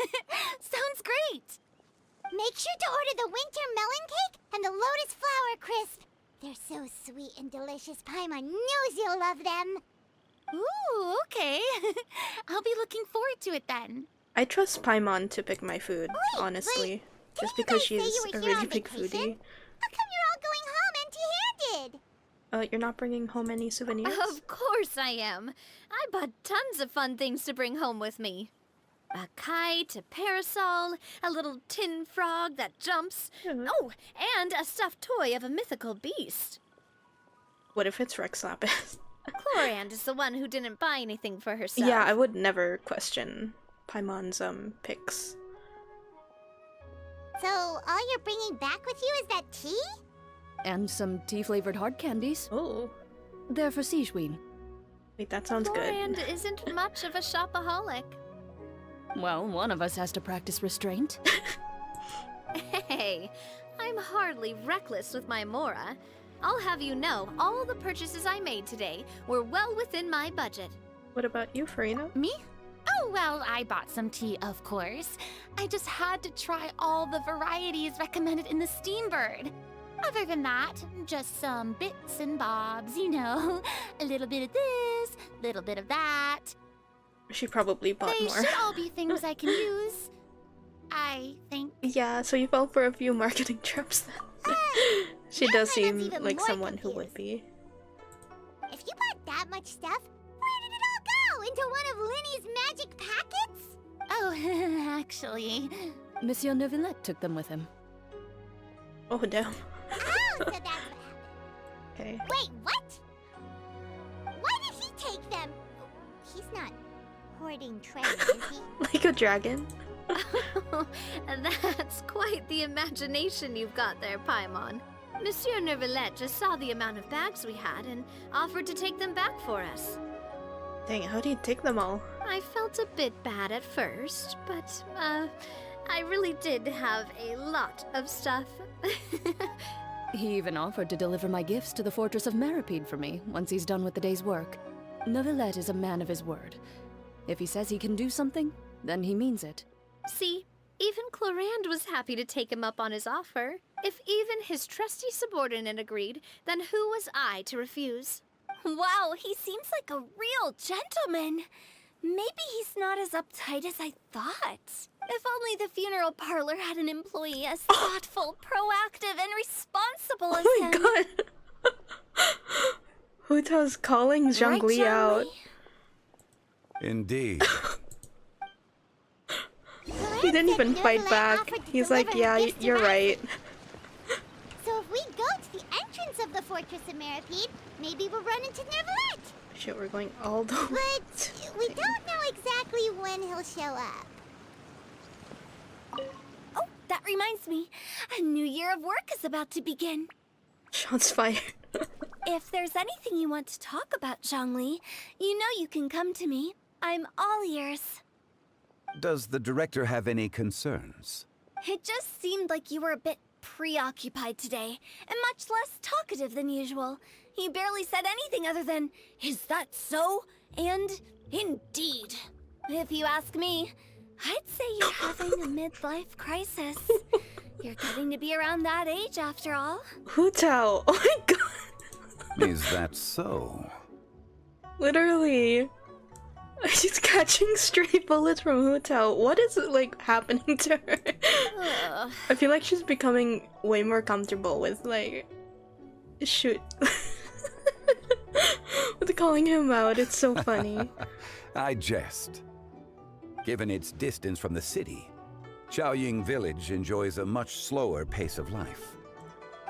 S11: Sounds great.
S5: Make sure to order the winter melon cake and the lotus flower crisp. They're so sweet and delicious. Paimon knows you'll love them.
S11: Ooh, okay. I'll be looking forward to it then.
S1: I trust Paimon to pick my food,
S5: Wait,
S1: honestly.
S5: Didn't
S1: Just
S5: you
S1: because
S5: guys say
S1: she's
S5: you were
S1: a
S5: here
S1: really
S5: on
S1: big
S5: vacation?
S1: foodie.
S5: How come you're all going home empty-handed?
S1: You're not bringing home any souvenirs?
S9: Of course I am. I bought tons of fun things to bring home with me. A kite, a parasol, a little tin frog that jumps.
S1: Yeah.
S9: Oh, and a stuffed toy of a mythical beast.
S1: What if it's Rex Lapis?
S9: Clorand is the one who didn't buy anything for herself.
S1: Yeah, I would never question Paimon's picks.
S5: So, all you're bringing back with you is that tea?
S6: And some tea-flavored hard candies.
S1: Oh,
S6: They're for Sishwin.
S1: wait, that sounds
S9: Clorand
S1: good.
S9: isn't much of a shopaholic.
S6: Well, one of us has to practice restraint.
S9: Hey, I'm hardly reckless with my Mora. I'll have you know, all the purchases I made today were well within my budget.
S1: What about you, Farina?
S11: Me? Oh, well, I bought some tea, of course. I just had to try all the varieties recommended in the Steambird. Other than that, just some bits and bobs, you know. A little bit of this, little bit of that.
S1: She probably bought
S11: They
S1: more.
S11: should all be things I can use. I think.
S1: Yeah, so you fell for a few marketing traps then. She
S5: now
S1: does
S5: Paimon's
S1: seem
S5: even
S1: like
S5: more
S1: someone who would
S5: confused.
S1: be.
S5: If you bought that much stuff, where did it all go? Into one of Linny's magic packets?
S11: Oh, actually.
S6: Monsieur Neuvillette took them with him.
S1: Oh, damn.
S5: Oh, so that's what happened.
S1: Okay.
S5: Wait, what? Why did he take them? He's not hoarding treasure, is he?
S1: Like a dragon?
S9: That's quite the imagination you've got there, Paimon. Monsieur Neuvillette just saw the amount of bags we had and offered to take them back for us.
S1: Dang, how do you take them all?
S9: I felt a bit bad at first, but, I really did have a lot of stuff.
S6: He even offered to deliver my gifts to the Fortress of Meripede for me once he's done with the day's work. Neuvillette is a man of his word. If he says he can do something, then he means it.
S9: See, even Clorand was happy to take him up on his offer. If even his trusty subordinate agreed, then who was I to refuse?
S2: Wow, he seems like a real gentleman. Maybe he's not as uptight as I thought. If only the funeral parlor had an employee as thoughtful, proactive, and responsible as him.
S1: Oh my god. Hu Tao's calling Zhongli
S2: Right,
S1: out.
S10: Indeed.
S1: He didn't even fight back. He's like, yeah, you're right.
S5: So if we go to the entrance of the Fortress of Meripede, maybe we'll run into Neuvillette.
S1: Shit, we're going all the way.
S5: But we don't know exactly when he'll show up.
S2: Oh, that reminds me. A new year of work is about to begin.
S1: Shots fired.
S2: If there's anything you want to talk about, Zhongli, you know you can come to me. I'm all ears.
S10: Does the director have any concerns?
S2: It just seemed like you were a bit preoccupied today, and much less talkative than usual. You barely said anything other than, "Is that so?" and "Indeed." If you ask me, I'd say you're having a midlife crisis. You're getting to be around that age after all.
S1: Hu Tao. Oh my god.
S10: Is that so?
S1: Literally. She's catching stray bullets from Hu Tao. What is like happening to her? I feel like she's becoming way more comfortable with like shoot with calling him out. It's so funny.
S10: I jest. Given its distance from the city, Xiaoying Village enjoys a much slower pace of life.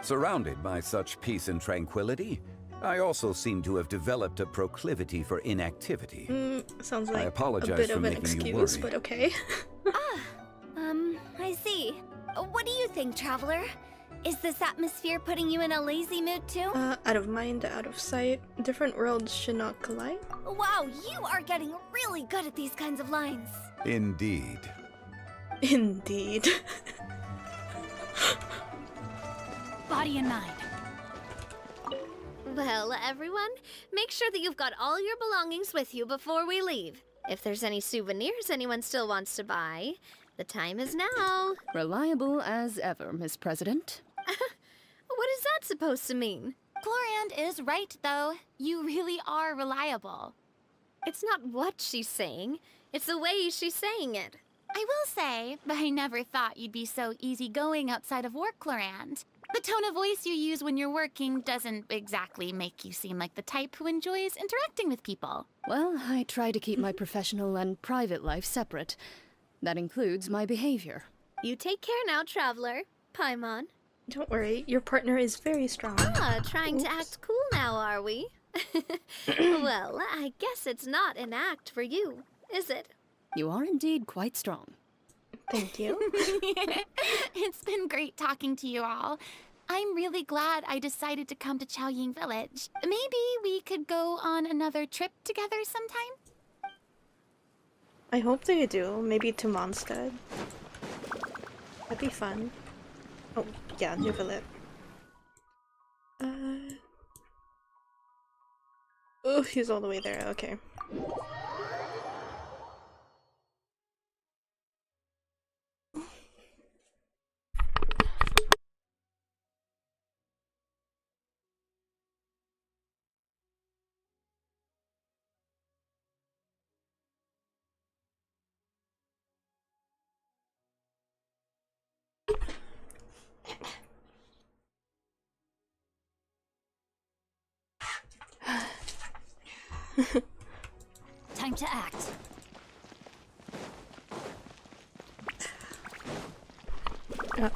S10: Surrounded by such peace and tranquility, I also seem to have developed a proclivity for inactivity.
S1: Sounds
S10: I
S1: like
S10: apologize
S1: a bit
S10: for
S1: of an
S10: making you
S1: excuse,
S10: worry.
S1: but okay.
S2: I see. What do you think, Traveler? Is this atmosphere putting you in a lazy mood too?
S1: Out of mind, out of sight. Different worlds should not collide.
S2: Wow, you are getting really good at these kinds of lines.
S10: Indeed.
S1: Indeed.
S11: Body and mind.
S9: Well, everyone, make sure that you've got all your belongings with you before we leave. If there's any souvenirs anyone still wants to buy, the time is now.
S6: Reliable as ever, Miss President.
S9: What is that supposed to mean?
S11: Gloriand is right, though. You really are reliable.
S9: It's not what she's saying, it's the way she's saying it.
S11: I will say, but I never thought you'd be so easygoing outside of work, Gloriand. The tone of voice you use when you're working doesn't exactly make you seem like the type who enjoys interacting with people.
S6: Well, I try to keep my professional and private life separate. That includes my behavior.
S9: You take care now, Traveler. Paimon.
S1: Don't worry, your partner is very strong.
S9: Trying to act cool now, are we? Well, I guess it's not an act for you, is it?
S6: You are indeed quite strong.
S1: Thank you.
S11: It's been great talking to you all. I'm really glad I decided to come to Qiaoying Village. Maybe we could go on another trip together sometime?
S1: I hope they do. Maybe to Mondstadt. That'd be fun. Oh, yeah, Neuvillette. Oh, he's all the way there. Okay.
S11: Time to act.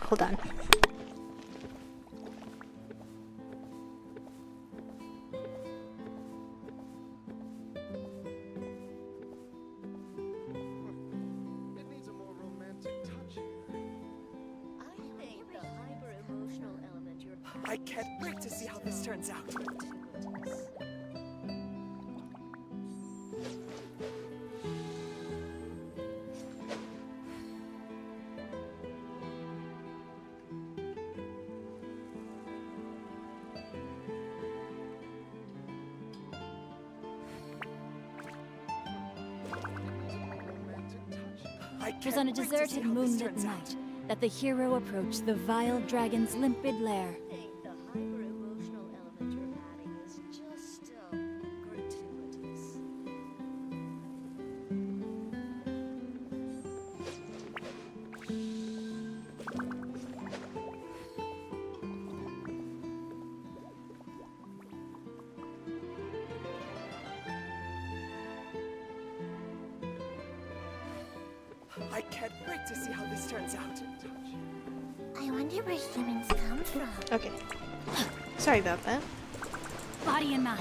S1: Hold on.
S8: It needs a more romantic touch.
S2: I think the hyper-emotional element you're...
S8: I can't wait to see how this turns out.
S11: It was on a deserted, moonlit night.
S12: that the hero approach the vile dragon's limpid lair.
S2: The hyper-emotional element you're adding is just gratuitous.
S4: I can't wait to see how this turns out.
S5: I wonder where humans come from.
S1: Okay. Sorry about that.
S12: Body and mind.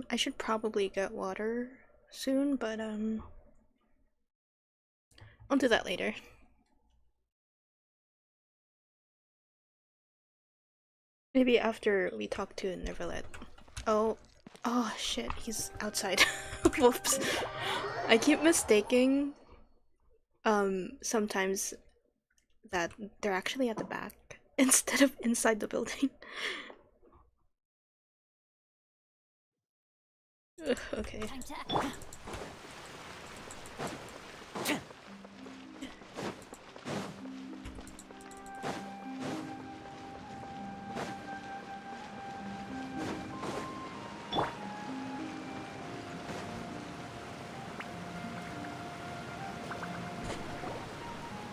S1: I should probably get water soon, but I'll do that later. Maybe after we talk to Neverlet. Oh shit, he's outside. Whoops. I keep mistaking sometimes that they're actually at the back instead of inside the building. Ugh, okay.
S12: Time to act.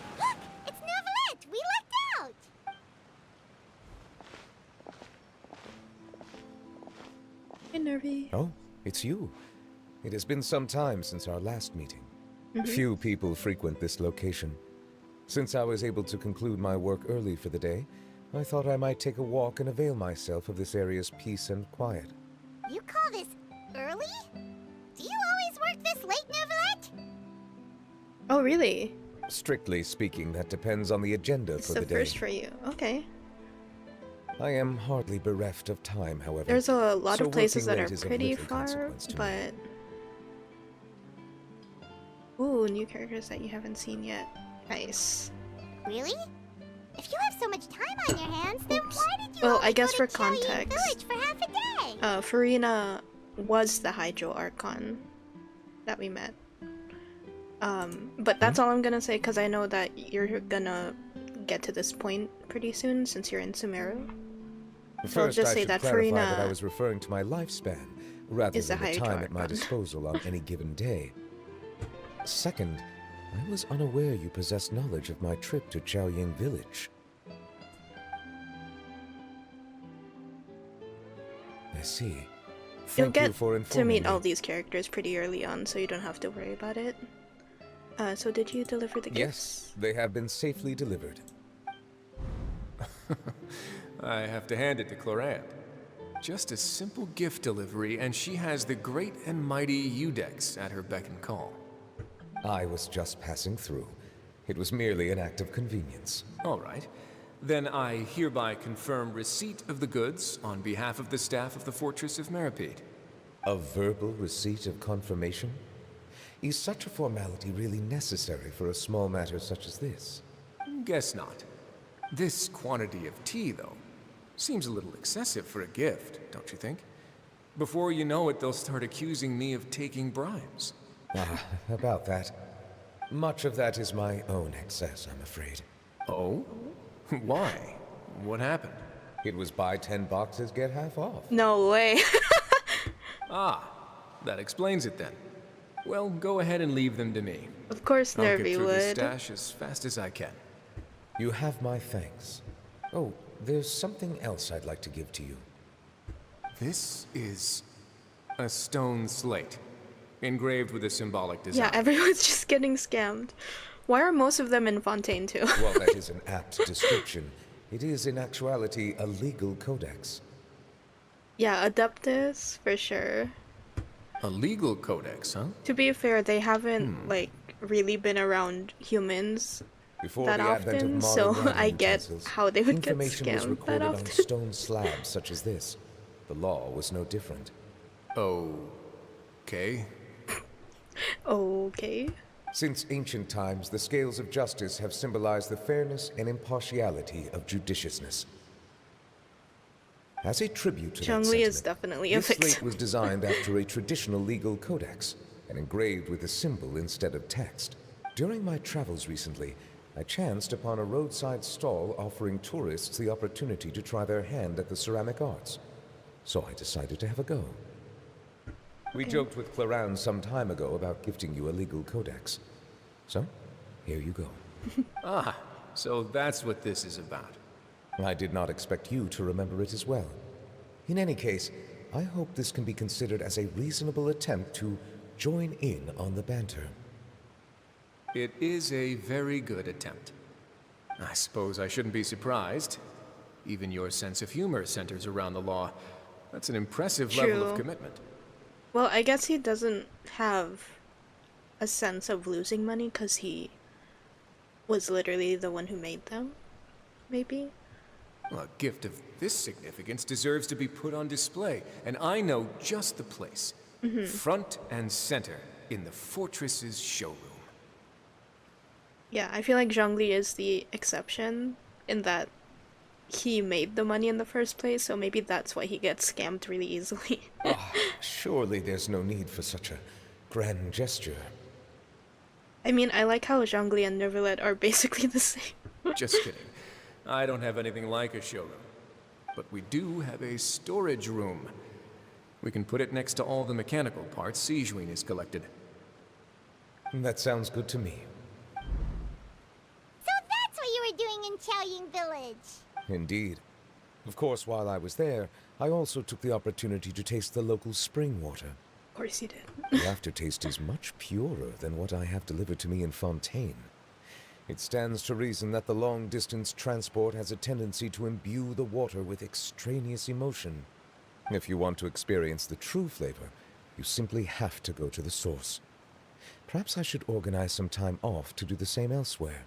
S5: Look! It's Neverlet! We lucked out!
S1: Hey, Nervy.
S13: Oh, it's you. It has been some time since our last meeting. Few people frequent this location. Since I was able to conclude my work early for the day, I thought I might take a walk and avail myself of this area's peace and quiet.
S5: You call this early? Do you always work this late, Neverlet?
S1: Oh, really?
S13: Strictly speaking, that depends on the agenda
S1: It's
S13: for
S1: the
S13: the day.
S1: first for you. Okay.
S13: I am hardly bereft of time, however.
S1: There's a lot
S13: so
S1: of places that
S13: working
S1: are
S13: late is of
S1: pretty
S13: little
S1: far,
S13: consequence to me.
S1: but... Ooh, new characters that you haven't seen yet. Nice.
S5: Really? If you have so much time on your hands, then why did you
S1: Well,
S5: only
S1: I guess
S5: go
S1: for
S5: to Qiaoying
S1: context,
S5: Village for half a day?
S1: Farina was the Hydro Archon that we met. But that's all I'm gonna say, because I know that you're gonna get to this point pretty soon, since you're in Sumeru. So I'll
S13: First,
S1: just
S13: I
S1: say
S13: should
S1: that
S13: clarify
S1: Farina
S13: that I was referring to my lifespan, rather
S1: is the
S13: than the
S1: Hydro
S13: time at my
S1: Archon.
S13: disposal on any given day. Second, I was unaware you possessed knowledge of my trip to Qiaoying Village. I see.
S1: You'll
S13: Thank
S1: get
S13: you for
S1: to
S13: informing
S1: meet
S13: me.
S1: all these characters pretty early on, so you don't have to worry about it. So did you deliver the gifts?
S13: Yes, they have been safely delivered.
S14: I have to hand it to Clorant. Just a simple gift delivery, and she has the great and mighty Udex at her beck and call.
S13: I was just passing through. It was merely an act of convenience.
S14: All right. Then I hereby confirm receipt of the goods on behalf of the staff of the Fortress of Meripede.
S13: A verbal receipt of confirmation? Is such a formality really necessary for a small matter such as this?
S14: Guess not. This quantity of tea, though, seems a little excessive for a gift, don't you think? Before you know it, they'll start accusing me of taking bribes.
S13: About that. Much of that is my own excess, I'm afraid.
S14: Oh? Why? What happened?
S13: It was buy 10 boxes, get half off.
S1: No way.
S14: Ah, that explains it then. Well, go ahead and leave them to me.
S1: Of course
S14: I'll get
S1: Nervy
S14: through this
S1: would.
S14: stash as fast as I can.
S13: You have my thanks. Oh, there's something else I'd like to give to you.
S14: This is a stone slate, engraved with a symbolic design.
S1: Yeah, everyone's just getting scammed. Why are most of them in Fontaine too?
S13: While that is an apt description, it is in actuality a legal codex.
S1: Yeah, Adeptus, for sure.
S14: A legal codex, huh?
S1: To be fair, they haven't, like, really been around humans
S13: Before
S1: that
S13: the advent
S1: often,
S13: of
S1: so
S13: modern writing
S1: I get
S13: utensils,
S1: how they would get
S13: information was
S1: scammed that
S13: recorded on
S1: often.
S13: stone slabs such as this. The law was no different.
S14: Okay.
S1: Okay.
S13: Since ancient times, the scales of justice have symbolized the fairness and impartiality of judiciousness. As a tribute to that
S1: Zhongli is
S13: sentiment,
S1: definitely a
S13: this slate
S1: victim.
S13: was designed after a traditional legal codex and engraved with a symbol instead of text. During my travels recently, I chanced upon a roadside stall offering tourists the opportunity to try their hand at the ceramic arts. So I decided to have a go. We joked with Claran some time ago about gifting you a legal codex. So, here you go.
S14: Ah, so that's what this is about.
S13: I did not expect you to remember it as well. In any case, I hope this can be considered as a reasonable attempt to join in on the banter.
S14: It is a very good attempt. I suppose I shouldn't be surprised. Even your sense of humor centers around the law. That's an impressive level of commitment.
S1: Well, I guess he doesn't have a sense of losing money because he was literally the one who made them, maybe?
S14: Well, a gift of this significance deserves to be put on display, and I know just the place. Front and center in the fortress's showroom.
S1: Yeah, I feel like Zhongli is the exception in that he made the money in the first place, so maybe that's why he gets scammed really easily.
S13: Surely there's no need for such a grand gesture.
S1: I mean, I like how Zhongli and Neuvillette are basically the same.
S14: Just kidding. I don't have anything like a showroom. But we do have a storage room. We can put it next to all the mechanical parts Sijuin has collected.
S13: That sounds good to me.
S5: So that's what you were doing in Chaoying Village.
S13: Indeed. Of course, while I was there, I also took the opportunity to taste the local spring water.
S1: Of course you did.
S13: The aftertaste is much purer than what I have delivered to me in Fontaine. It stands to reason that the long-distance transport has a tendency to imbue the water with extraneous emotion. If you want to experience the true flavor, you simply have to go to the source. Perhaps I should organize some time off to do the same elsewhere.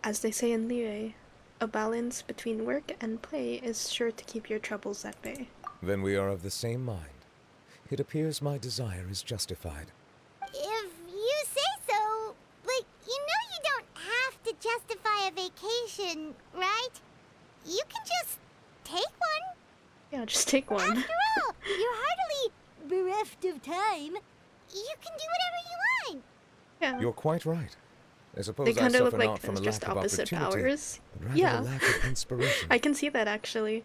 S1: As they say in Liyue, a balance between work and play is sure to keep your troubles at bay.
S13: Then we are of the same mind. It appears my desire is justified.
S5: If you say so, but you know you don't have to justify a vacation, right? You can just take one.
S1: Yeah, just take one.
S5: After all, you're hardly bereft of time. You can do whatever you want.
S1: Yeah.
S13: You're quite right. I suppose
S1: They
S13: I
S1: kind of look
S13: suffer
S1: like
S13: not from a
S1: just
S13: lack of
S1: opposite
S13: opportunity,
S1: powers.
S13: but rather
S1: Yeah.
S13: a lack of inspiration.
S1: I can see that actually.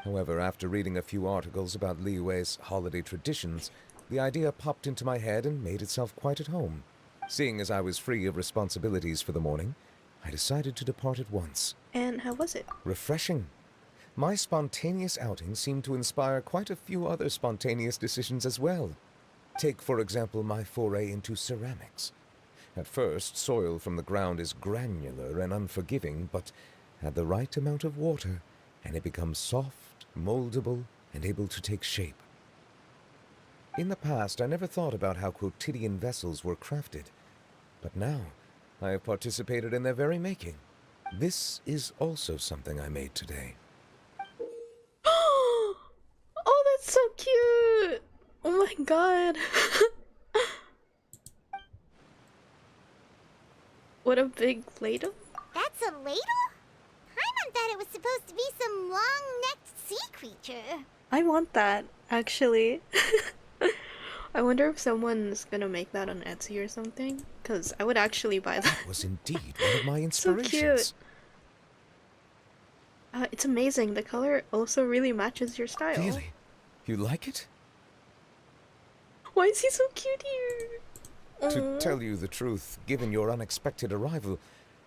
S13: However, after reading a few articles about Liyue's holiday traditions, the idea popped into my head and made itself quite at home. Seeing as I was free of responsibilities for the morning, I decided to depart at once.
S1: And how was it?
S13: Refreshing. My spontaneous outing seemed to inspire quite a few other spontaneous decisions as well. Take, for example, my foray into ceramics. At first, soil from the ground is granular and unforgiving, but add the right amount of water, and it becomes soft, moldable, and able to take shape. In the past, I never thought about how quotidian vessels were crafted, but now I have participated in their very making. This is also something I made today.
S1: Oh, that's so cute! Oh my god. What a big ladle.
S5: That's a ladle? Paimon thought it was supposed to be some long-necked sea creature.
S1: I want that, actually. I wonder if someone's gonna make that on Etsy or something, because I would actually buy that.
S13: That was indeed one of my
S1: So
S13: inspirations.
S1: cute. It's amazing. The color also really matches your style.
S13: Really? You like it?
S1: Why is he so cute here?
S13: To tell you the truth, given your unexpected arrival,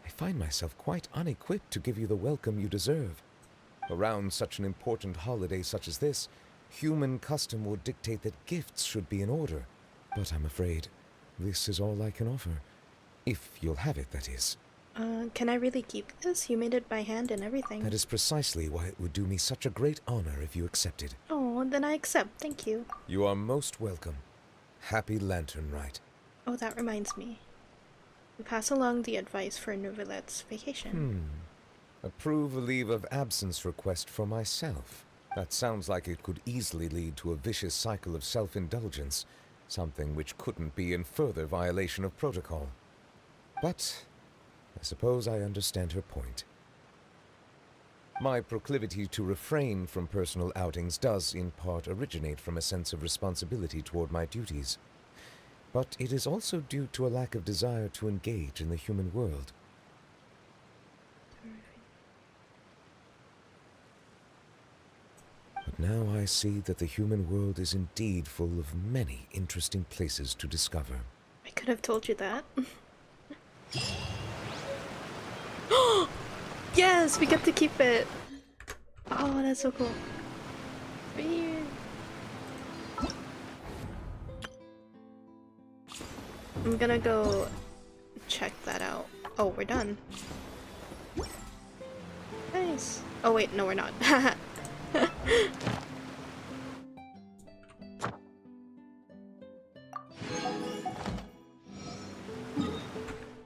S13: I find myself quite unequipped to give you the welcome you deserve. Around such an important holiday such as this, human custom would dictate that gifts should be in order. But I'm afraid this is all I can offer. If you'll have it, that is.
S1: Can I really keep this? You made it by hand and everything.
S13: That is precisely why it would do me such a great honor if you accepted.
S1: Oh, then I accept. Thank you.
S13: You are most welcome. Happy Lantern Rite.
S1: Oh, that reminds me. We pass along the advice for Neuvillette's vacation.
S13: Approve a leave of absence request for myself. That sounds like it could easily lead to a vicious cycle of self-indulgence, something which couldn't be in further violation of protocol. But I suppose I understand her point. My proclivity to refrain from personal outings does in part originate from a sense of responsibility toward my duties. But it is also due to a lack of desire to engage in the human world. But now I see that the human world is indeed full of many interesting places to discover.
S1: I could have told you that. Yes, we get to keep it. Oh, that's so cool. Weird. I'm gonna go check that out. Oh, we're done. Nice. Oh wait, no we're not.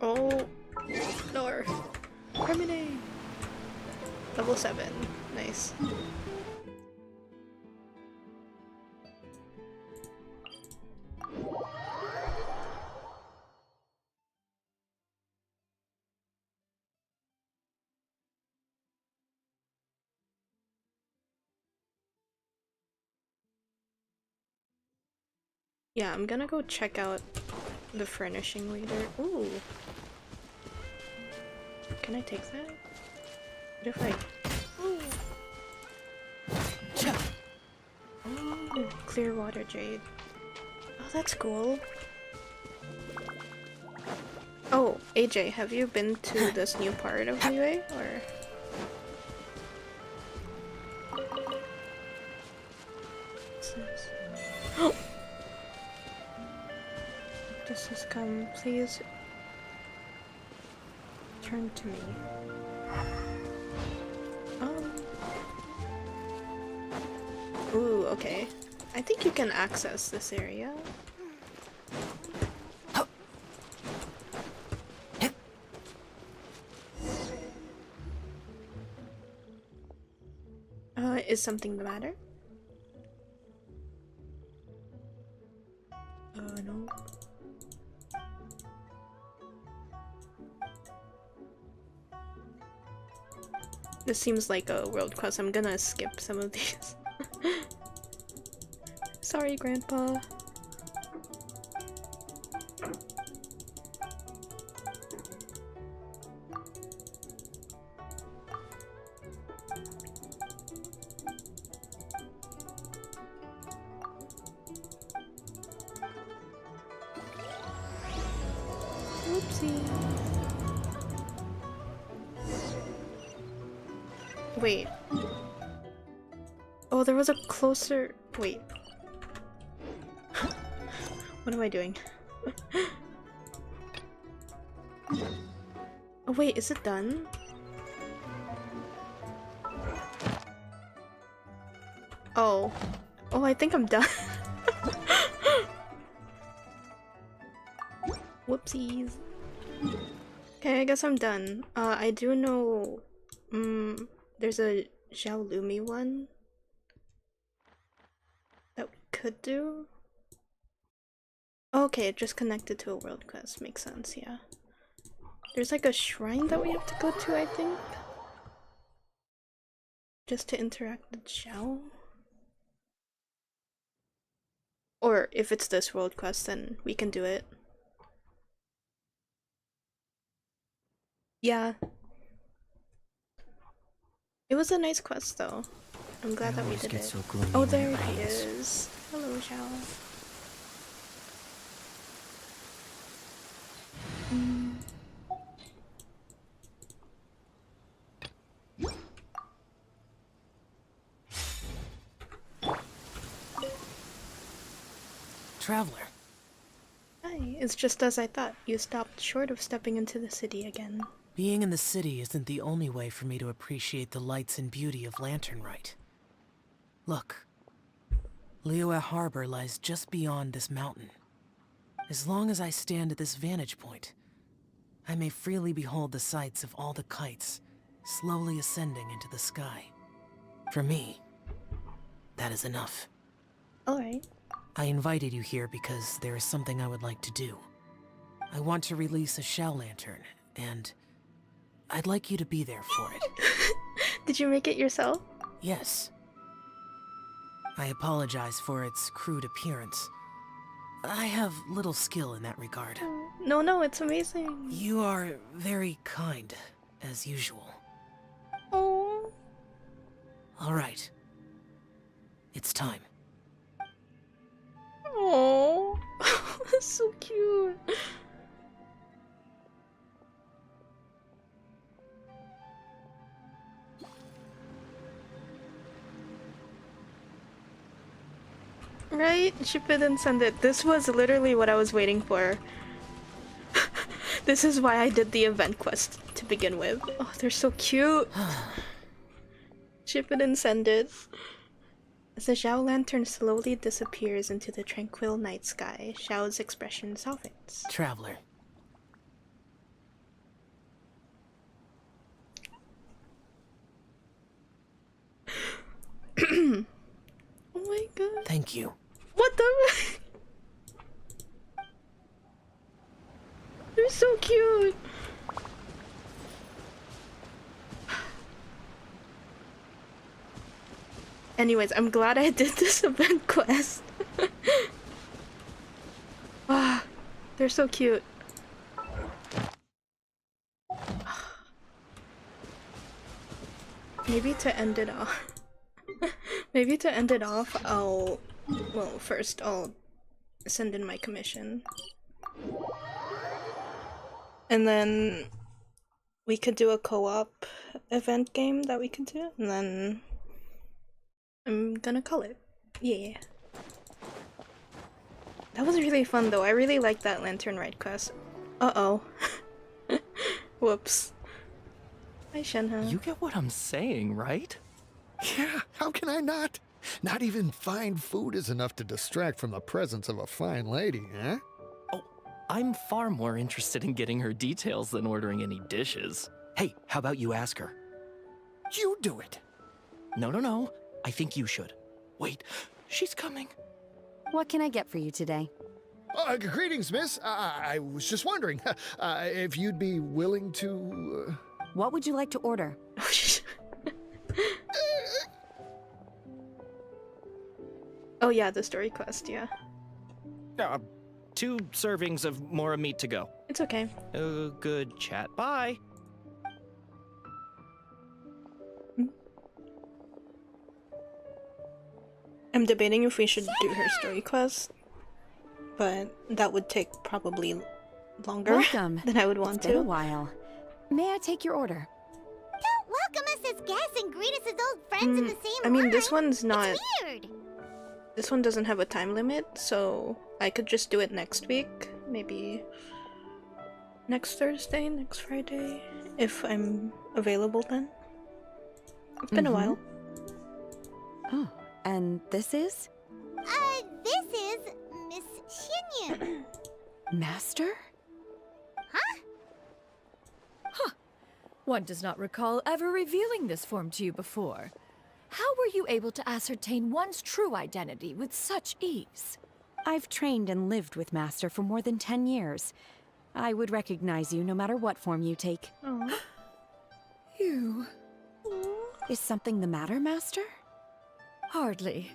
S1: Oh, no. Terminate. Level 7. Nice. Yeah, I'm gonna go check out the furnishing later. Ooh. Can I take that? What if I... Oh, clear water jade. Oh, that's cool. Oh, AJ, have you been to this new part of Liyue, or...? What's this? Oh! This has come. Please turn to me. Ooh, okay. I think you can access this area. Is something the matter? No. This seems like a world quest. I'm gonna skip some of these. Sorry, Grandpa. Oopsie. Wait. Oh, there was a closer... Wait. What am I doing? Oh wait, is it done? Oh. Oh, I think I'm done. Whoopsies. Okay, I guess I'm done. I do know... there's a Xiaolumi one that we could do. Okay, it just connected to a world quest. Makes sense, yeah. There's like a shrine that we have to go to, I think. Just to interact with Xiao. Or if it's this world quest, then we can do it. Yeah. It was a nice quest though. I'm glad that we did it. Oh, there he is. Hello, Xiao.
S4: Traveler.
S1: Hi, it's just as I thought. You stopped short of stepping into the city again.
S4: Being in the city isn't the only way for me to appreciate the lights and beauty of Lanternrite. Look. Liyue Harbor lies just beyond this mountain. As long as I stand at this vantage point, I may freely behold the sights of all the kites slowly ascending into the sky. For me, that is enough.
S1: Alright.
S4: I invited you here because there is something I would like to do. I want to release a Shao Lantern, and I'd like you to be there for it.
S1: Did you make it yourself?
S4: Yes. I apologize for its crude appearance. I have little skill in that regard.
S1: No, it's amazing.
S4: You are very kind, as usual.
S1: Oh.
S4: All right. It's time.
S1: Oh, that's so cute. Right? Ship it and send it. This was literally what I was waiting for. This is why I did the event quest to begin with. Oh, they're so cute. Ship it and send it. As the Xiao lantern slowly disappears into the tranquil night sky, Xiao's expression softens.
S4: Traveler.
S1: Oh my god.
S4: Thank you.
S1: What the? They're so cute. Anyways, I'm glad I did this event quest. Ah, they're so cute. Maybe to end it off. Maybe to end it off, well, first I'll send in my commission. And then we could do a co-op event game that we could do, and then I'm gonna call it. Yeah. That was really fun though. I really liked that lantern ride quest. Uh-oh. Whoops. Hi, Shenhe.
S15: You get what I'm saying, right?
S8: Yeah, how can I not? Not even fine food is enough to distract from the presence of a fine lady, eh?
S15: Oh, I'm far more interested in getting her details than ordering any dishes. Hey, how about you ask her?
S8: You do it.
S15: No. I think you should. Wait, she's coming.
S6: What can I get for you today?
S8: Greetings, miss. I was just wondering if you'd be willing to...
S6: What would you like to order?
S1: Oh yeah, the story quest, yeah.
S15: 2 servings of Mora meat to go.
S1: It's okay.
S15: Good chat. Bye.
S1: I'm debating if we should do her story quest, but that would take probably longer than I would want
S6: It's
S1: to.
S6: been a while. May I take your order?
S5: Don't welcome us as guests and greet us as old friends in the same
S1: I mean,
S5: line.
S1: this one's not.
S5: It's weird.
S1: This one doesn't have a time limit, so I could just do it next week. Maybe next Thursday, next Friday, if I'm available then. It's been a while.
S6: Oh, and this is?
S5: This is Miss Xinyun.
S6: Master?
S16: One does not recall ever revealing this form to you before. How were you able to ascertain one's true identity with such ease?
S6: I've trained and lived with Master for more than 10 years. I would recognize you no matter what form you take.
S1: Aww.
S16: You...
S6: Is something the matter, Master?
S16: Hardly.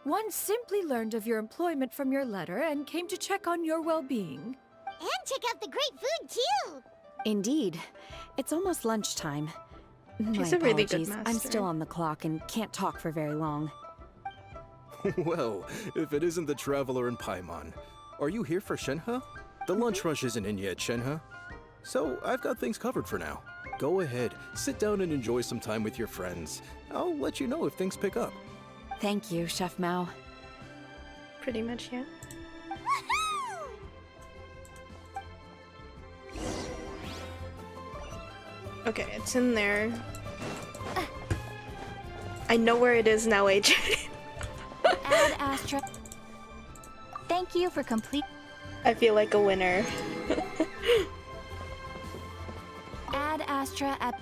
S16: One simply learned of your employment from your letter and came to check on your well-being.
S5: And check out the great food, too!
S6: Indeed. It's almost lunchtime.
S1: She's
S6: My
S1: a really good
S6: apologies.
S1: master.
S6: I'm still on the clock and can't talk for very long.
S17: Well, if it isn't the Traveler in Paimon. Are you here for Shenhe? The lunch rush isn't in yet, Shenhe. So, I've got things covered for now. Go ahead, sit down and enjoy some time with your friends. I'll let you know if things pick up.
S6: Thank you, Chef Mao.
S1: Pretty much, yeah. Okay, it's in there. I know where it is now, AJ.
S11: Ad Astra. Thank you for complete.
S1: I feel like a winner.
S11: Ad Astra at.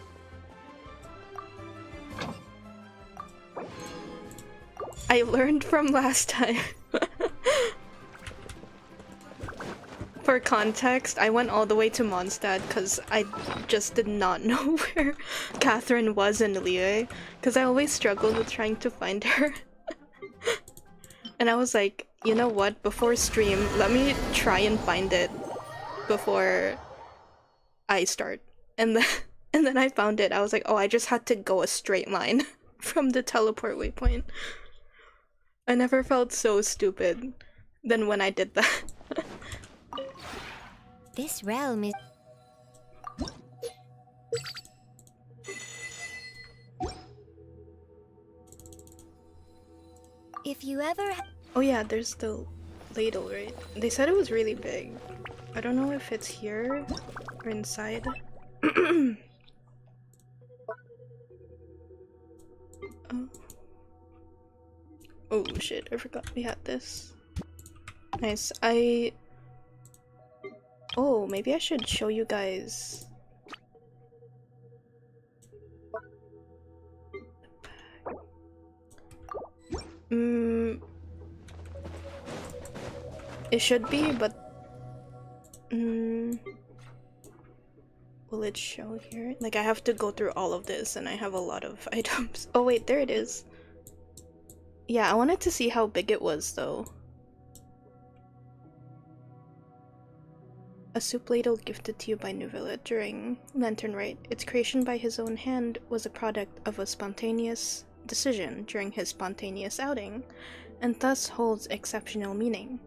S1: I learned from last time. For context, I went all the way to Mondstadt because I just did not know where Catherine was in Liyue, because I always struggled with trying to find her. And I was like, you know what, before stream, let me try and find it before I start. And then I found it. I was like, oh, I just had to go a straight line from the teleport waypoint. I never felt so stupid than when I did that.
S5: This realm is... If you ever...
S1: Oh yeah, there's the ladle, right? They said it was really big. I don't know if it's here or inside. Oh. Oh shit, I forgot we had this. Nice. Oh, maybe I should show you guys. It should be, but will it show here? Like, I have to go through all of this and I have a lot of items. Oh wait, there it is. Yeah, I wanted to see how big it was though. A soup ladle gifted to you by Nuvilla during Lantern Rite. Its creation by his own hand was a product of a spontaneous decision during his spontaneous outing, and thus holds exceptional meaning.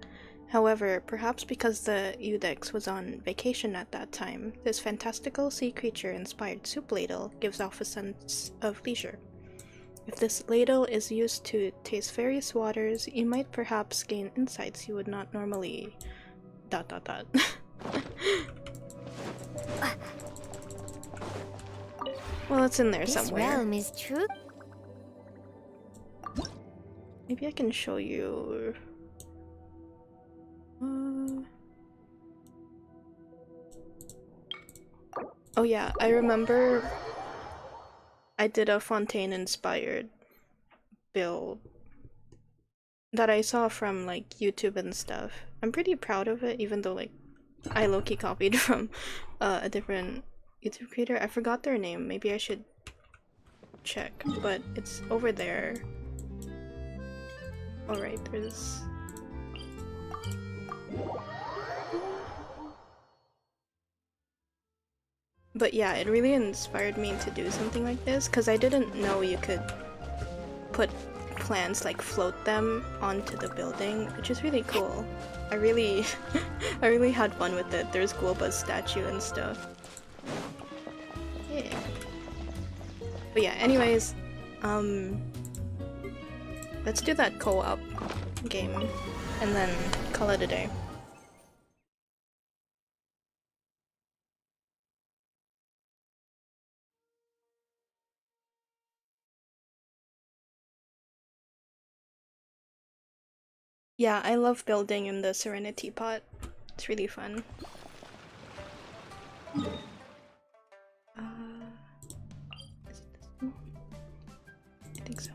S1: However, perhaps because the Eudex was on vacation at that time, this fantastical sea creature-inspired soup ladle gives off a sense of leisure. If this ladle is used to taste various waters, you might perhaps gain insights you would not normally... ... Well, it's in there somewhere.
S5: This realm is true.
S1: Maybe I can show you... Oh yeah, I remember I did a Fontaine-inspired build that I saw from like YouTube and stuff. I'm pretty proud of it, even though like I low-key copied from a different YouTube creator. I forgot their name. Maybe I should check, but it's over there. Alright, there's... But yeah, it really inspired me to do something like this, because I didn't know you could put plants, like float them onto the building, which is really cool. I really had fun with it. There's Guoba's statue and stuff. Yeah. But yeah, anyways, let's do that co-op game and then call it a day. Yeah, I love building in the Serenity Pot. It's really fun. Is it this one? I think so.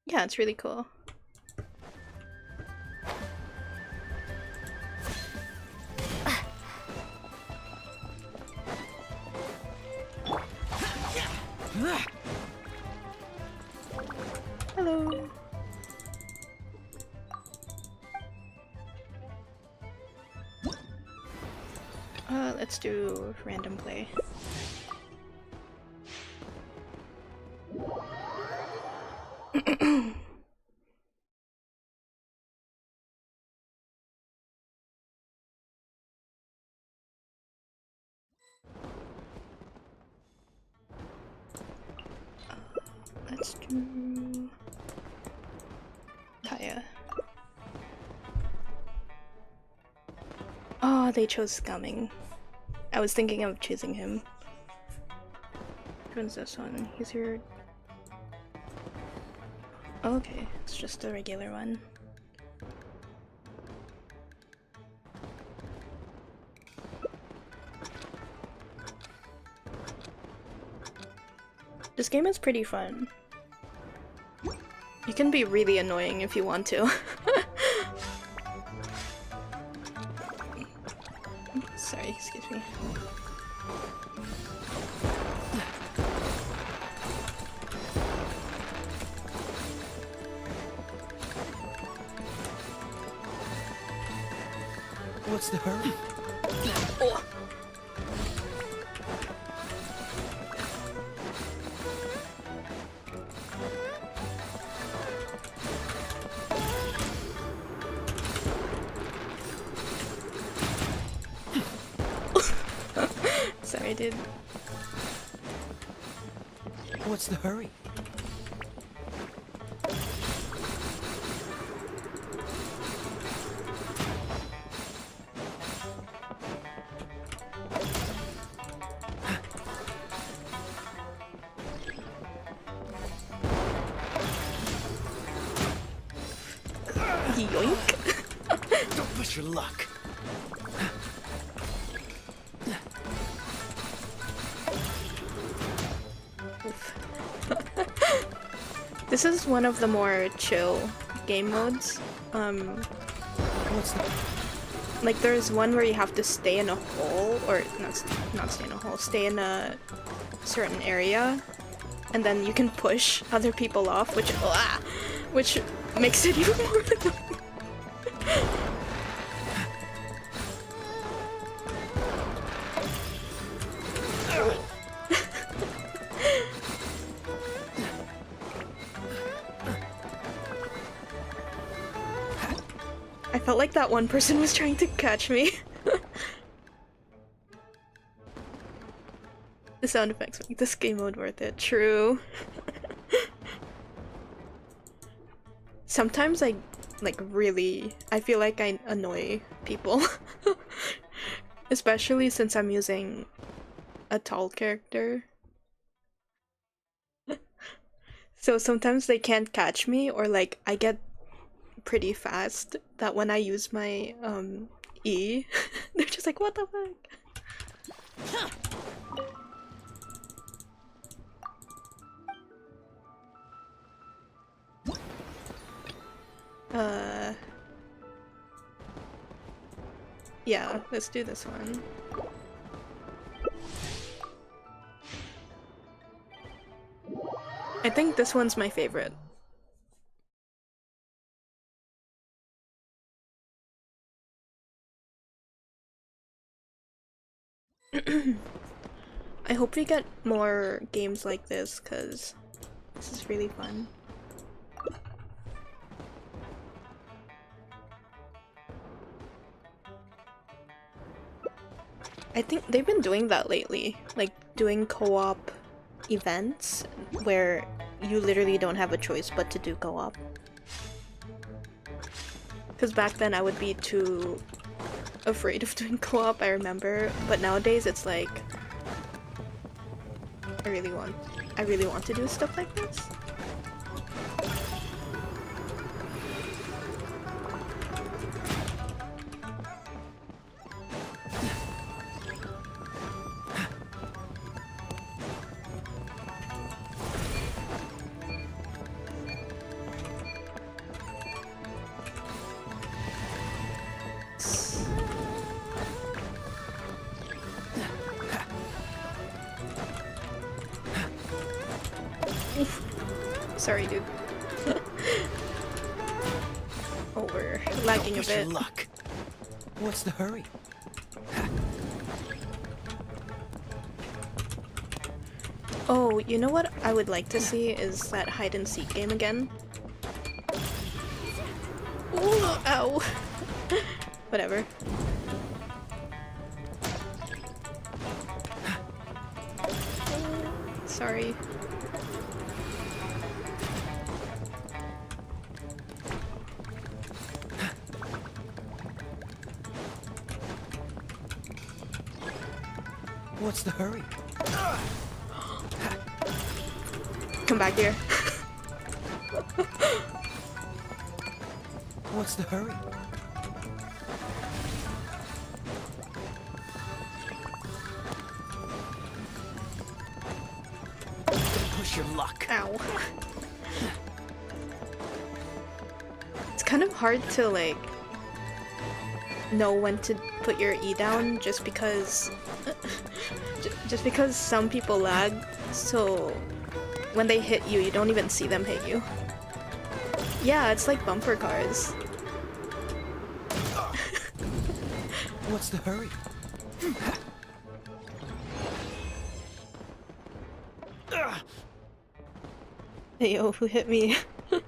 S1: Yeah, it's really cool. Hello. Let's do random play. Let's do Kaya. Oh, they chose Scumming. I was thinking of choosing him. Which one's this one? He's your... Oh, okay, it's just a regular one. This game is pretty fun. You can be really annoying if you want to. Sorry, excuse me.
S4: What's the hurry?
S1: Oh. Sorry, dude.
S4: What's the hurry?
S1: Yoink.
S4: Don't push your luck.
S1: This is one of the more chill game modes.
S4: What's the...
S1: Like there's one where you have to stay in a hole, or not stay in a hole, stay in a certain area, and then you can push other people off, which makes it even more annoying. I felt like that one person was trying to catch me. The sound effects make this game mode worth it. True. Sometimes I feel like I annoy people. Especially since I'm using a tall character. So sometimes they can't catch me, or like I get pretty fast that when I use my E, they're just like, what the fuck? Yeah, let's do this one. I think this one's my favorite. I hope we get more games like this, because this is really fun. I think they've been doing that lately, like doing co-op events where you literally don't have a choice but to do co-op. Because back then I would be too afraid of doing co-op, I remember, but nowadays it's like I really want to do stuff like this. Sorry, dude. Oh, we're lagging a bit.
S4: Luck. What's the hurry?
S1: Oh, you know what I would like to see is that hide and seek game again. Ooh, ow. Whatever. Sorry.
S4: What's the hurry?
S1: Come back here.
S4: What's the hurry? Don't push
S15: Wish your luck.
S1: Ow. It's kind of hard to like know when to put your E down just because some people lag, so when they hit you, you don't even see them hit you. Yeah, it's like bumper cars.
S15: What's the hurry?
S1: Hey yo, who hit me? You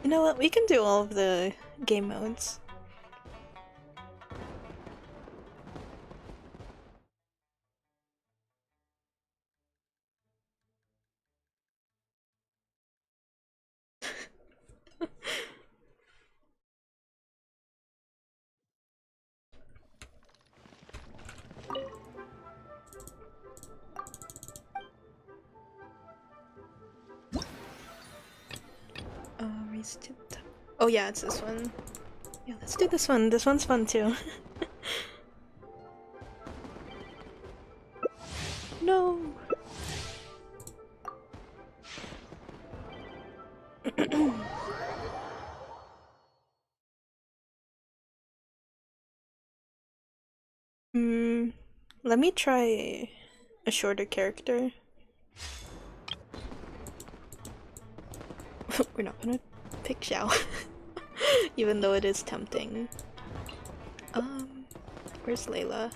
S1: know what? We can do all of the game modes. Race to the top. Oh yeah, it's this one. Yeah, let's do this one. This one's fun too. No. Let me try a shorter character. We're not gonna pick Xiao, even though it is tempting. Where's Layla?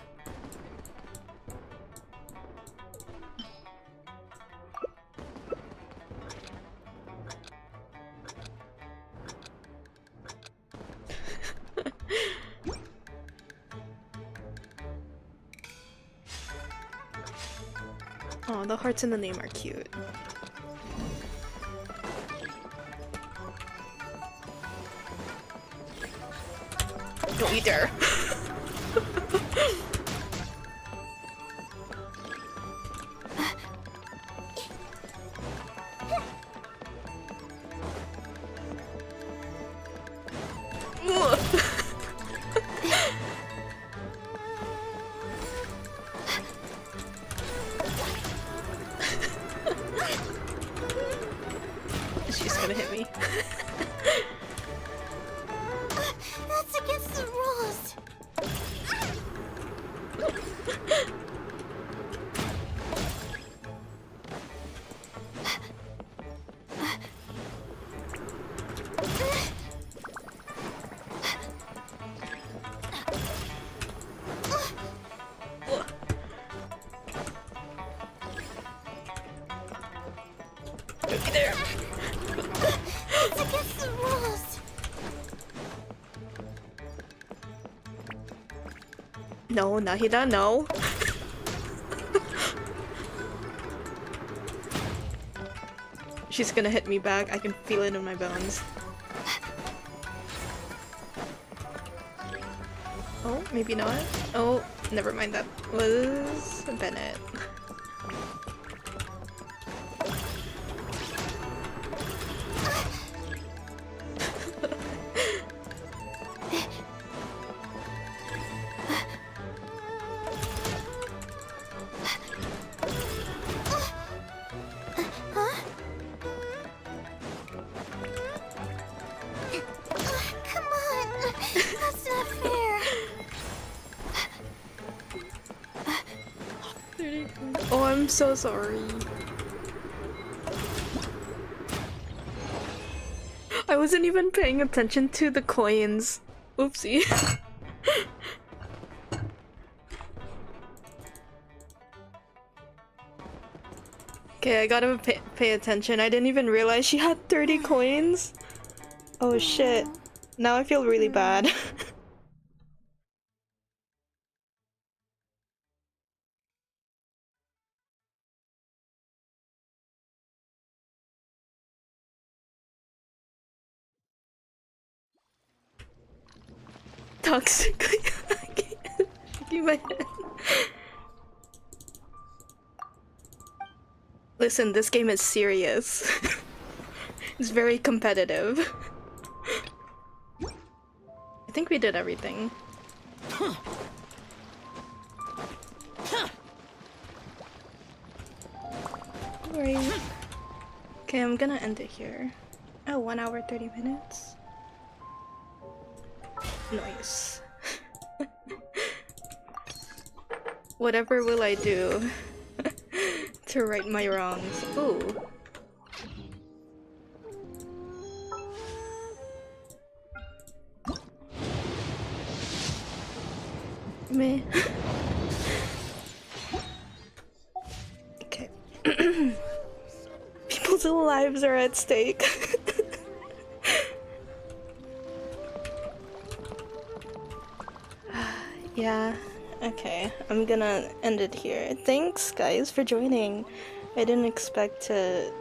S1: Oh, the hearts in the name are cute. Don't you dare. She's gonna hit me.
S5: That's against the rules.
S1: Looky there.
S5: It's against the rules.
S1: No, Nahida, no. She's gonna hit me back. I can feel it in my bones. Oh, maybe not. Oh, never mind. That was Bennett.
S5: Come on. That's not fair.
S1: Oh, I'm so sorry. I wasn't even paying attention to the coins. Oopsie. Okay, I gotta pay attention. I didn't even realize she had 30 coins. Oh shit. Now I feel really bad. Toxic. You my head. Listen, this game is serious. It's very competitive. I think we did everything. Where are you? Okay, I'm gonna end it here. Oh, 1 hour 30 minutes. Nice. Whatever will I do to right my wrongs? Ooh. Me. Okay. People's lives are at stake. Yeah, okay. I'm gonna end it here. Thanks, guys, for joining. I didn't expect to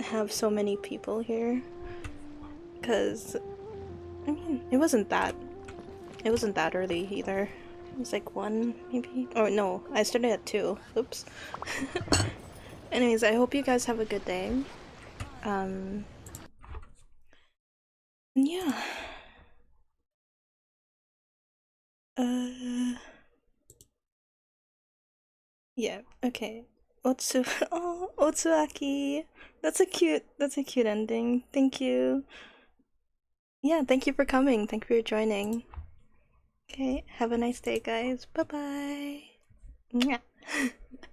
S1: have so many people here. Because, I mean, it wasn't that early either. It was like 1, maybe? Or no, I started at 2. Oops. Anyways, I hope you guys have a good day. Yeah. Yeah, okay. Otsu oh, Otsuaki. That's a cute ending. Thank you. Yeah, thank you for coming. Thank you for joining. Okay, have a nice day, guys. Bye-bye.